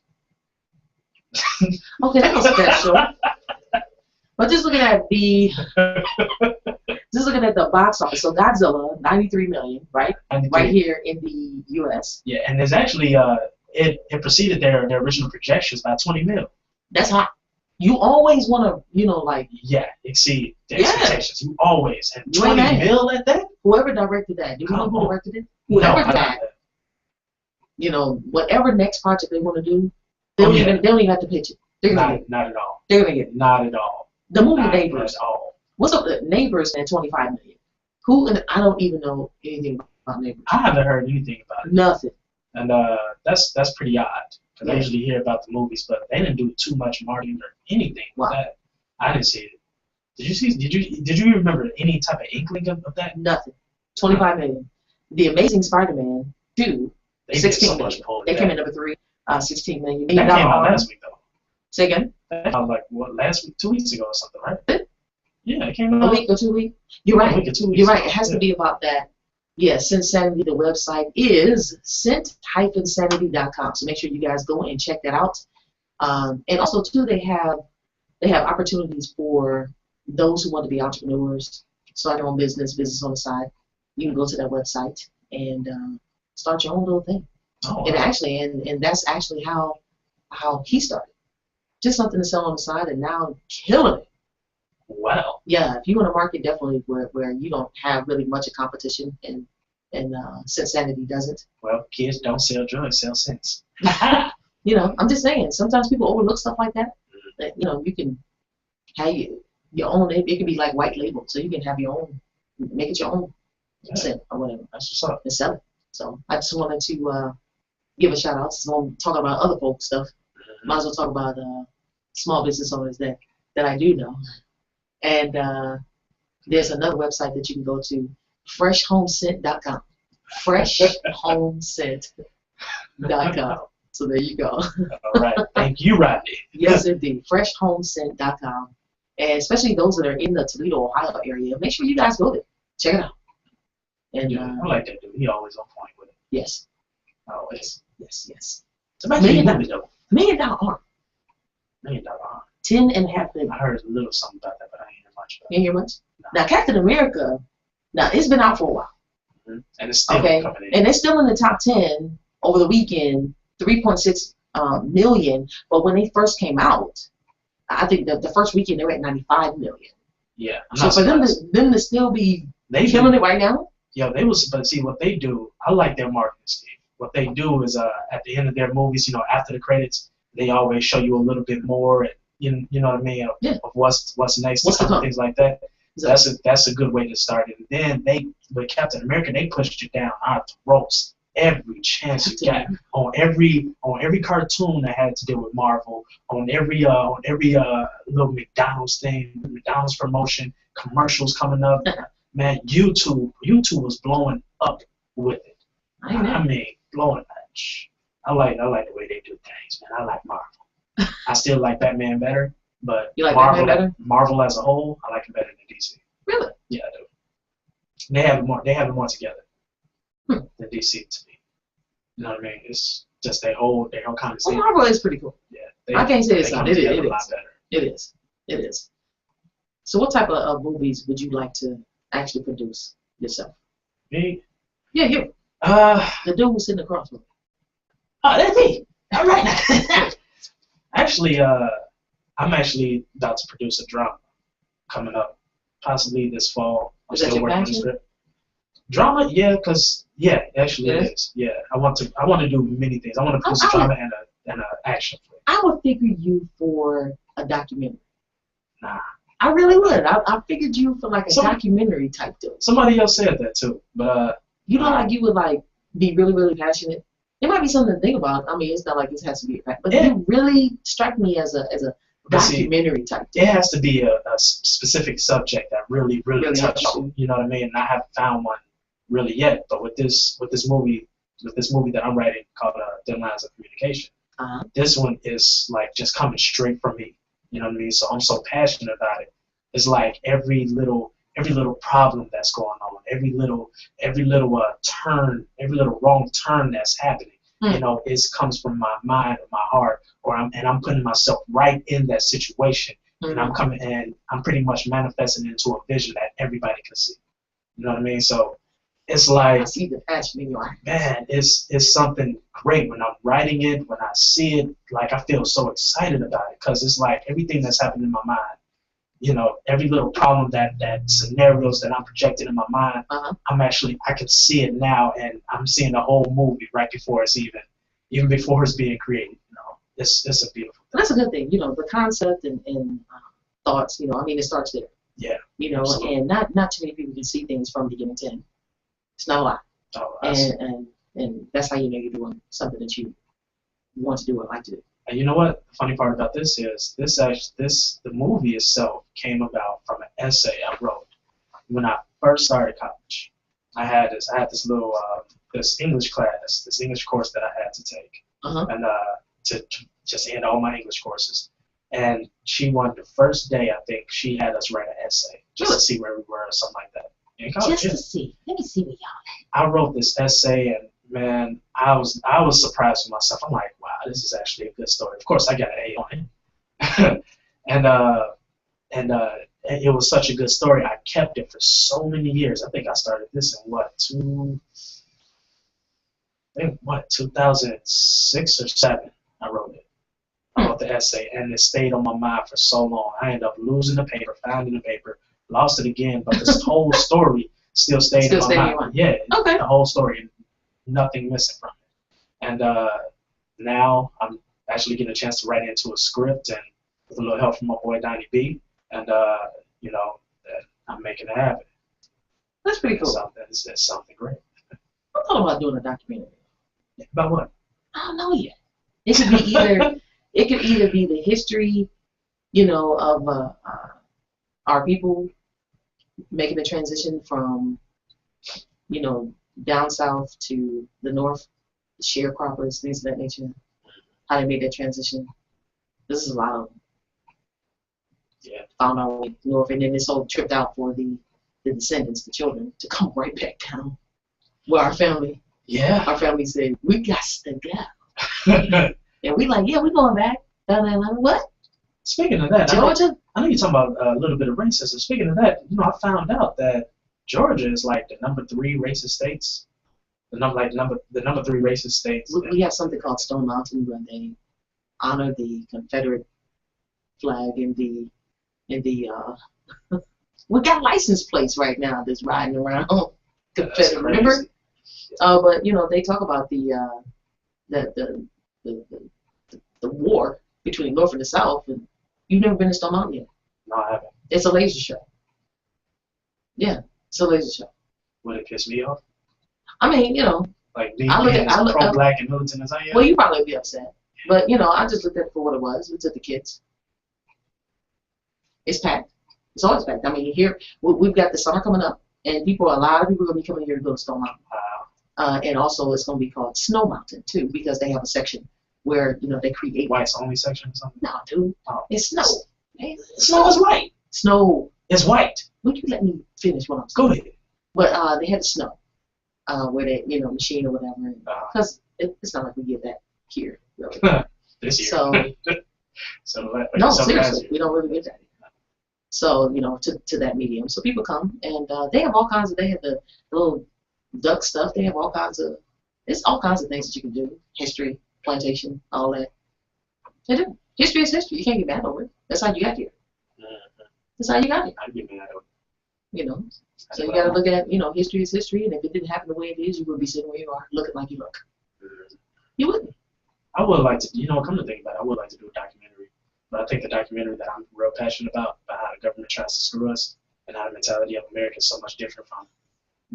[SPEAKER 2] Okay, that was special. But just looking at the box office, so Godzilla, 93 million, right? 93. Right here in the U.S.
[SPEAKER 6] Yeah, and there's actually it preceded their original projections by 20 mil.
[SPEAKER 2] That's hot. You always want to,
[SPEAKER 6] exceed the expectations. You always. And 20 mil at that?
[SPEAKER 2] Whoever directed that. Do you know who directed it? Whoever that. Whatever next project they want to do, they don't even have to pitch it. They're gonna get it.
[SPEAKER 6] Not at all.
[SPEAKER 2] They're gonna get it.
[SPEAKER 6] Not at all.
[SPEAKER 2] The movie
[SPEAKER 6] Not
[SPEAKER 2] Neighbors.
[SPEAKER 6] At all.
[SPEAKER 2] What's up with Neighbors at 25 million? I don't even know anything about Neighbors.
[SPEAKER 6] I haven't heard anything about it.
[SPEAKER 2] Nothing.
[SPEAKER 6] And that's pretty odd. Because I usually hear about the movies, but they didn't do too much marketing or anything with that. I didn't see it. Did you see? Did you remember any type of inkling of that?
[SPEAKER 2] Nothing. 25 million. The Amazing Spider-Man 2. 16 million. They came in number 3. 16 million.
[SPEAKER 6] That came out last week though.
[SPEAKER 2] Say again?
[SPEAKER 6] That came out like last week, 2 weeks ago or something, right? Yeah, it came out
[SPEAKER 2] a week or 2 weeks. You're right.
[SPEAKER 6] A week or 2 weeks.
[SPEAKER 2] You're right. It has to be about that. Yeah, Scent Sanity, the website is scent-sanity.com. So make sure you guys go and check that out. And also, too, they have opportunities for those who want to be entrepreneurs, start their own business on the side. You can go to that website and start your own little thing.
[SPEAKER 6] Oh, wow.
[SPEAKER 2] And that's actually how he started. Just something to sell on the side, and now killing it.
[SPEAKER 6] Wow.
[SPEAKER 2] Yeah, if you want to market definitely where you don't have really much of competition and Scent Sanity doesn't.
[SPEAKER 6] Well, kids don't sell drugs, sell sense.
[SPEAKER 2] I'm just saying, sometimes people overlook stuff like that.
[SPEAKER 6] Mm-hmm.
[SPEAKER 2] You can have your own, it can be like white label, so you can have your own, make it your own scent or whatever.
[SPEAKER 6] That's what's up.
[SPEAKER 2] And sell it. So I just wanted to give a shout out. So I'm talking about other folk stuff.
[SPEAKER 6] Mm-hmm.
[SPEAKER 2] Might as well talk about small business owners that I do know. And there's another website that you can go to, freshhomescent.com. Freshhomescent.com. So there you go.
[SPEAKER 6] All right. Thank you, Rodney.
[SPEAKER 2] Yes, indeed. Freshhomescent.com. And especially those that are in the Toledo, Ohio area, make sure you guys go there. Check it out. And
[SPEAKER 6] I like that dude. He always on point with it.
[SPEAKER 2] Yes.
[SPEAKER 6] Always.
[SPEAKER 2] Yes.
[SPEAKER 6] It's about $1 million though.
[SPEAKER 2] $1 million arm.
[SPEAKER 6] $1 million arm.
[SPEAKER 2] 10.5 million.
[SPEAKER 6] I heard a little something about that, but I ain't hear much about it.
[SPEAKER 2] You hear much? No. Now, Captain America, it's been out for a while.
[SPEAKER 6] Mm-hmm. And it's still coming in.
[SPEAKER 2] And it's still in the top 10 over the weekend, 3.6 million. But when they first came out, I think the first weekend they were at 95 million.
[SPEAKER 6] Yeah.
[SPEAKER 2] So for them to still be killing it right now?
[SPEAKER 6] Yeah, but see what they do, I like their marketing scheme. What they do is at the end of their movies, after the credits, they always show you a little bit more, and you know what I mean, of what's next, and things like that. Exactly. That's a good way to start it. And then with Captain America, they pushed you down our throats every chance you got on every cartoon that had to do with Marvel, on every little McDonald's thing, McDonald's promotion, commercials coming up. Man, YouTube was blowing up with it. I mean, blowing up. I like the way they do things, man. I like Marvel. I still like Batman better, but
[SPEAKER 2] you like Batman better?
[SPEAKER 6] Marvel as a whole, I like it better than DC.
[SPEAKER 2] Really?
[SPEAKER 6] Yeah, I do. They have it more together than DC to me. You know what I mean? It's just their whole kind of thing.
[SPEAKER 2] Marvel is pretty cool.
[SPEAKER 6] Yeah,
[SPEAKER 2] I can't say it's not. It is.
[SPEAKER 6] A lot better.
[SPEAKER 2] It is. So, what type of movies would you like to actually produce yourself?
[SPEAKER 6] Me?
[SPEAKER 2] Yeah, you. The dude who's sitting across from me.
[SPEAKER 6] Oh, that's me. All right. Actually, I'm actually about to produce a drama coming up, possibly this fall.
[SPEAKER 2] Is that your passion?
[SPEAKER 6] Script. Drama, yeah, actually it is. Yeah, I want to do many things. I want to produce a drama and a action flick.
[SPEAKER 2] I would figure you for a documentary.
[SPEAKER 6] Nah.
[SPEAKER 2] I really would. I figured you for like a documentary type deal.
[SPEAKER 6] Somebody else said that too, but
[SPEAKER 2] you know, like you would like be really, really passionate. It might be something to think about. I mean, it's not like this has to be a fact, but you really strike me as a documentary type deal.
[SPEAKER 6] It has to be a specific subject that really touched you. You know what I mean? And I haven't found one really yet. But with this movie that I'm writing called Thin Lines of Communication, this one is like just coming straight from me. You know what I mean? So I'm so passionate about it. It's like every little problem that's going on, every little turn, every little wrong turn that's happening, you know, it comes from my mind or my heart, I'm putting myself right in that situation, and I'm pretty much manifesting into a vision that everybody can see. You know what I mean? So it's like,
[SPEAKER 2] I see the passion in your eyes.
[SPEAKER 6] Man, it's something great when I'm writing it, when I see it. Like, I feel so excited about it because it's like everything that's happening in my mind. You know, every little problem that scenarios that I'm projecting in my mind, I can see it now, and I'm seeing the whole movie right before it's even before it's being created. You know, it's a beautiful thing.
[SPEAKER 2] That's a good thing. You know, the concept and thoughts. You know, I mean, it starts there.
[SPEAKER 6] Yeah.
[SPEAKER 2] You know, absolutely. And not too many people can see things from beginning to end. It's not a lot.
[SPEAKER 6] Oh,
[SPEAKER 2] and that's how you know you're doing something that you want to do or like to do.
[SPEAKER 6] And you know what? The funny part about this is the movie itself came about from an essay I wrote when I first started college. I had this little this English class, this English course that I had to take, and to just end all my English courses. And she wanted the first day, I think, she had us write an essay just to see where we were or something like that.
[SPEAKER 2] Just to see. Let me see where y'all at.
[SPEAKER 6] I wrote this essay, and man, I was surprised with myself. I'm like, wow, this is actually a good story. Of course, I got an A on it, and it was such a good story. I kept it for so many years. I think I started this in 2006 or 7. I wrote it. I wrote the essay, and it stayed on my mind for so long. I ended up losing the paper, finding the paper, lost it again, but this whole story still stayed in my mind. Yeah, the whole story, nothing missing from it. And now I'm actually getting a chance to write into a script, and with a little help from my boy Donnie B, and you know, I'm making it happen.
[SPEAKER 2] That's pretty cool.
[SPEAKER 6] It's something great.
[SPEAKER 2] I thought about doing a documentary.
[SPEAKER 6] About what?
[SPEAKER 2] I don't know yet. It could be either be the history, you know, of our people making the transition from, you know, down south to the north, the sharecroppers, things of that nature, how they made that transition. This is a lot of them.
[SPEAKER 6] Yeah.
[SPEAKER 2] Found our way north, and then this whole tripped out for the descendants, the children, to come right back down. Where our family said, we got to go. And we like, yeah, we're going back down to Atlanta. What?
[SPEAKER 6] Speaking of that,
[SPEAKER 2] Georgia?
[SPEAKER 6] I know you're talking about a little bit of racism. Speaking of that, you know, I found out that Georgia is like the number 3 racist states. The number 3 racist states.
[SPEAKER 2] We have something called Stone Mountain where they honor the Confederate flag in the we got license plates right now that's riding around Confederate. Remember? But you know, they talk about the war between the North and the South, and you've never been to Stone Mountain yet.
[SPEAKER 6] No, I haven't.
[SPEAKER 2] It's a laser show. Yeah, it's a laser show.
[SPEAKER 6] Would it piss me off?
[SPEAKER 2] I mean, you know,
[SPEAKER 6] like being pro-black and militant as I am.
[SPEAKER 2] Well, you probably would be upset, but you know, I just looked at it for what it was. We took the kids. It's packed. It's always packed. I mean, here we've got the summer coming up, and a lot of people are gonna be coming here to go to Stone Mountain. And also, it's gonna be called Snow Mountain too, because they have a section where, you know, they create
[SPEAKER 6] white's only section or something.
[SPEAKER 2] No, dude, it's snow.
[SPEAKER 6] Snow is white.
[SPEAKER 2] Snow
[SPEAKER 6] is white.
[SPEAKER 2] Would you let me finish what I'm
[SPEAKER 6] saying? Go ahead.
[SPEAKER 2] But they had snow, where they, you know, machine or whatever, because it's not like we get that here, really.
[SPEAKER 6] This year.
[SPEAKER 2] No, seriously, we don't really get that. So, you know, to that medium. So people come, and they have all kinds of, they have the little duck stuff. They have all kinds of, it's all kinds of things that you can do. History, plantation, all that. They do. History is history. You can't get mad over it. That's how you got here. That's how you got here.
[SPEAKER 6] I get mad over it.
[SPEAKER 2] You know. So you got to look at, history is history, and if it didn't happen the way it is, you would be sitting where you are, looking like you look. You wouldn't.
[SPEAKER 6] I would like to, come to think about it, I would like to do a documentary. But I think the documentary that I'm real passionate about how the government tries to screw us, and how the mentality of America is so much different from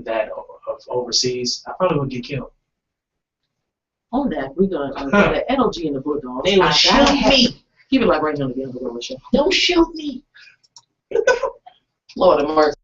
[SPEAKER 6] that of overseas, I probably would get killed.
[SPEAKER 2] On that, we're going to go to NOG in the Bulldogs.
[SPEAKER 3] They will shoot me.
[SPEAKER 2] Keep it like right on the end of the show.
[SPEAKER 3] Don't shoot me.
[SPEAKER 2] Lord of mercy.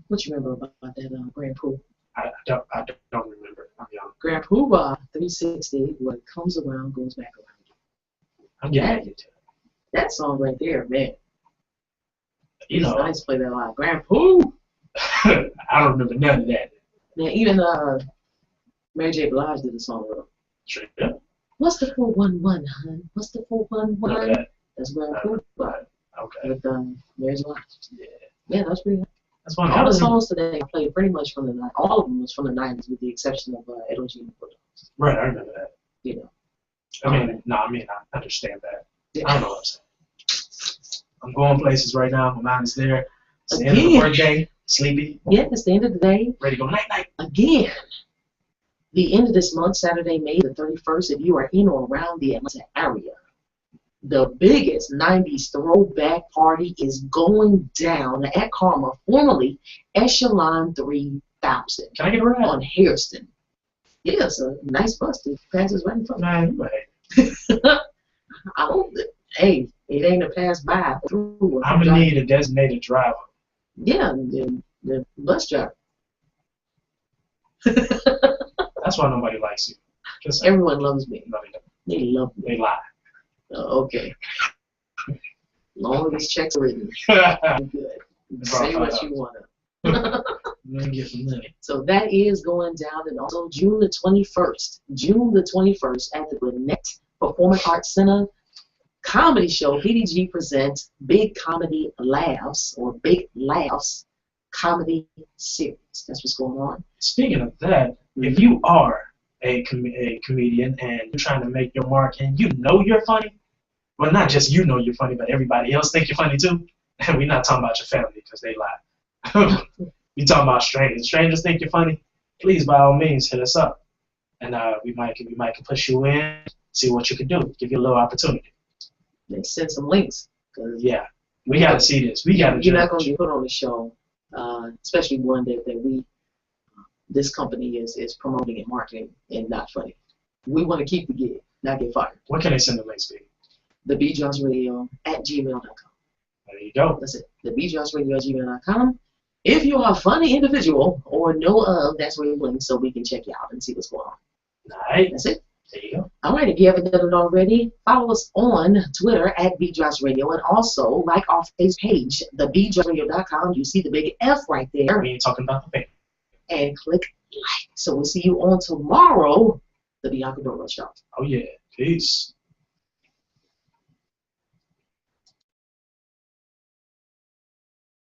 [SPEAKER 2] What you remember about that Grand Prix?
[SPEAKER 6] I don't remember. I'm young.
[SPEAKER 2] Grand Poobah 360. What comes around goes back around.
[SPEAKER 6] I'm getting into
[SPEAKER 2] that song right there, man.
[SPEAKER 6] You know,
[SPEAKER 2] I used to play that a lot. Grand Poo.
[SPEAKER 6] I don't remember none of that.
[SPEAKER 2] Man, even Mary J. Blige did a song with him.
[SPEAKER 6] Sure. Yeah.
[SPEAKER 2] What's the 411, hun? What's the 411? That's Grand Poobah.
[SPEAKER 6] Okay.
[SPEAKER 2] With Mary J. Blige.
[SPEAKER 6] Yeah.
[SPEAKER 2] Yeah, that's pretty good.
[SPEAKER 6] That's one.
[SPEAKER 2] All the songs today I played pretty much from the all of them was from the 90s with the exception of Edo G.
[SPEAKER 6] Right, I remember that.
[SPEAKER 2] You know.
[SPEAKER 6] I understand that.
[SPEAKER 2] Yeah.
[SPEAKER 6] I don't know what I'm saying. I'm going places right now. My mind is there. It's the end of the workday. Sleepy.
[SPEAKER 2] Yeah, it's the end of the day.
[SPEAKER 6] Ready to go night night.
[SPEAKER 2] Again. The end of this month, Saturday, May the 31st, if you are in or around the Atlanta area, the biggest 90s throwback party is going down at Karma, formerly Echelon 3000.
[SPEAKER 6] Can I get a ride?
[SPEAKER 2] On Hairston. Yeah, it's a nice bus. It passes right in front of me.
[SPEAKER 6] Man,
[SPEAKER 2] I hope that, hey, it ain't a pass by through.
[SPEAKER 6] I'm going to need a designated driver.
[SPEAKER 2] Yeah, the bus driver.
[SPEAKER 6] That's why nobody likes you.
[SPEAKER 2] Everyone loves me.
[SPEAKER 6] No, they don't.
[SPEAKER 2] They love me.
[SPEAKER 6] They lie.
[SPEAKER 2] Okay. Long as checks are written. I'm good. Say what you want to.
[SPEAKER 6] Get some money.
[SPEAKER 2] So that is going down, and also June the 21st. June the 21st at the Gwinnett Performing Arts Center comedy show. BDG presents Big Comedy Laughs or Big Laughs Comedy Series. That's what's going on.
[SPEAKER 6] Speaking of that, if you are a comedian and you're trying to make your mark and you know you're funny, well, not just you know you're funny, but everybody else think you're funny too. And we're not talking about your family because they lie. We're talking about strangers. Strangers think you're funny. Please, by all means, hit us up, and we might push you in, see what you can do, give you a little opportunity.
[SPEAKER 2] And send some links.
[SPEAKER 6] Yeah, we gotta see this. We gotta.
[SPEAKER 2] You're not gonna be put on the show, especially one that this company is promoting and marketing and not funny. We want to keep the gig, not get fired.
[SPEAKER 6] What can they send the links to?
[SPEAKER 2] TheBJohnsRadio@gmail.com.
[SPEAKER 6] There you go.
[SPEAKER 2] That's it. TheBJohnsRadio@gmail.com. If you are a funny individual or know of, that's where you link so we can check you out and see what's going on.
[SPEAKER 6] Nice.
[SPEAKER 2] That's it.
[SPEAKER 6] There you go.
[SPEAKER 2] All right. If you haven't done it already, follow us on Twitter @BJohnsRadio and also like our Facebook page, TheBJohnsRadio.com. You see the big F right there.
[SPEAKER 6] We ain't talking about the paper.
[SPEAKER 2] And click like. So we'll see you on tomorrow, the Bianca Burwell Show.
[SPEAKER 6] Oh yeah. Peace.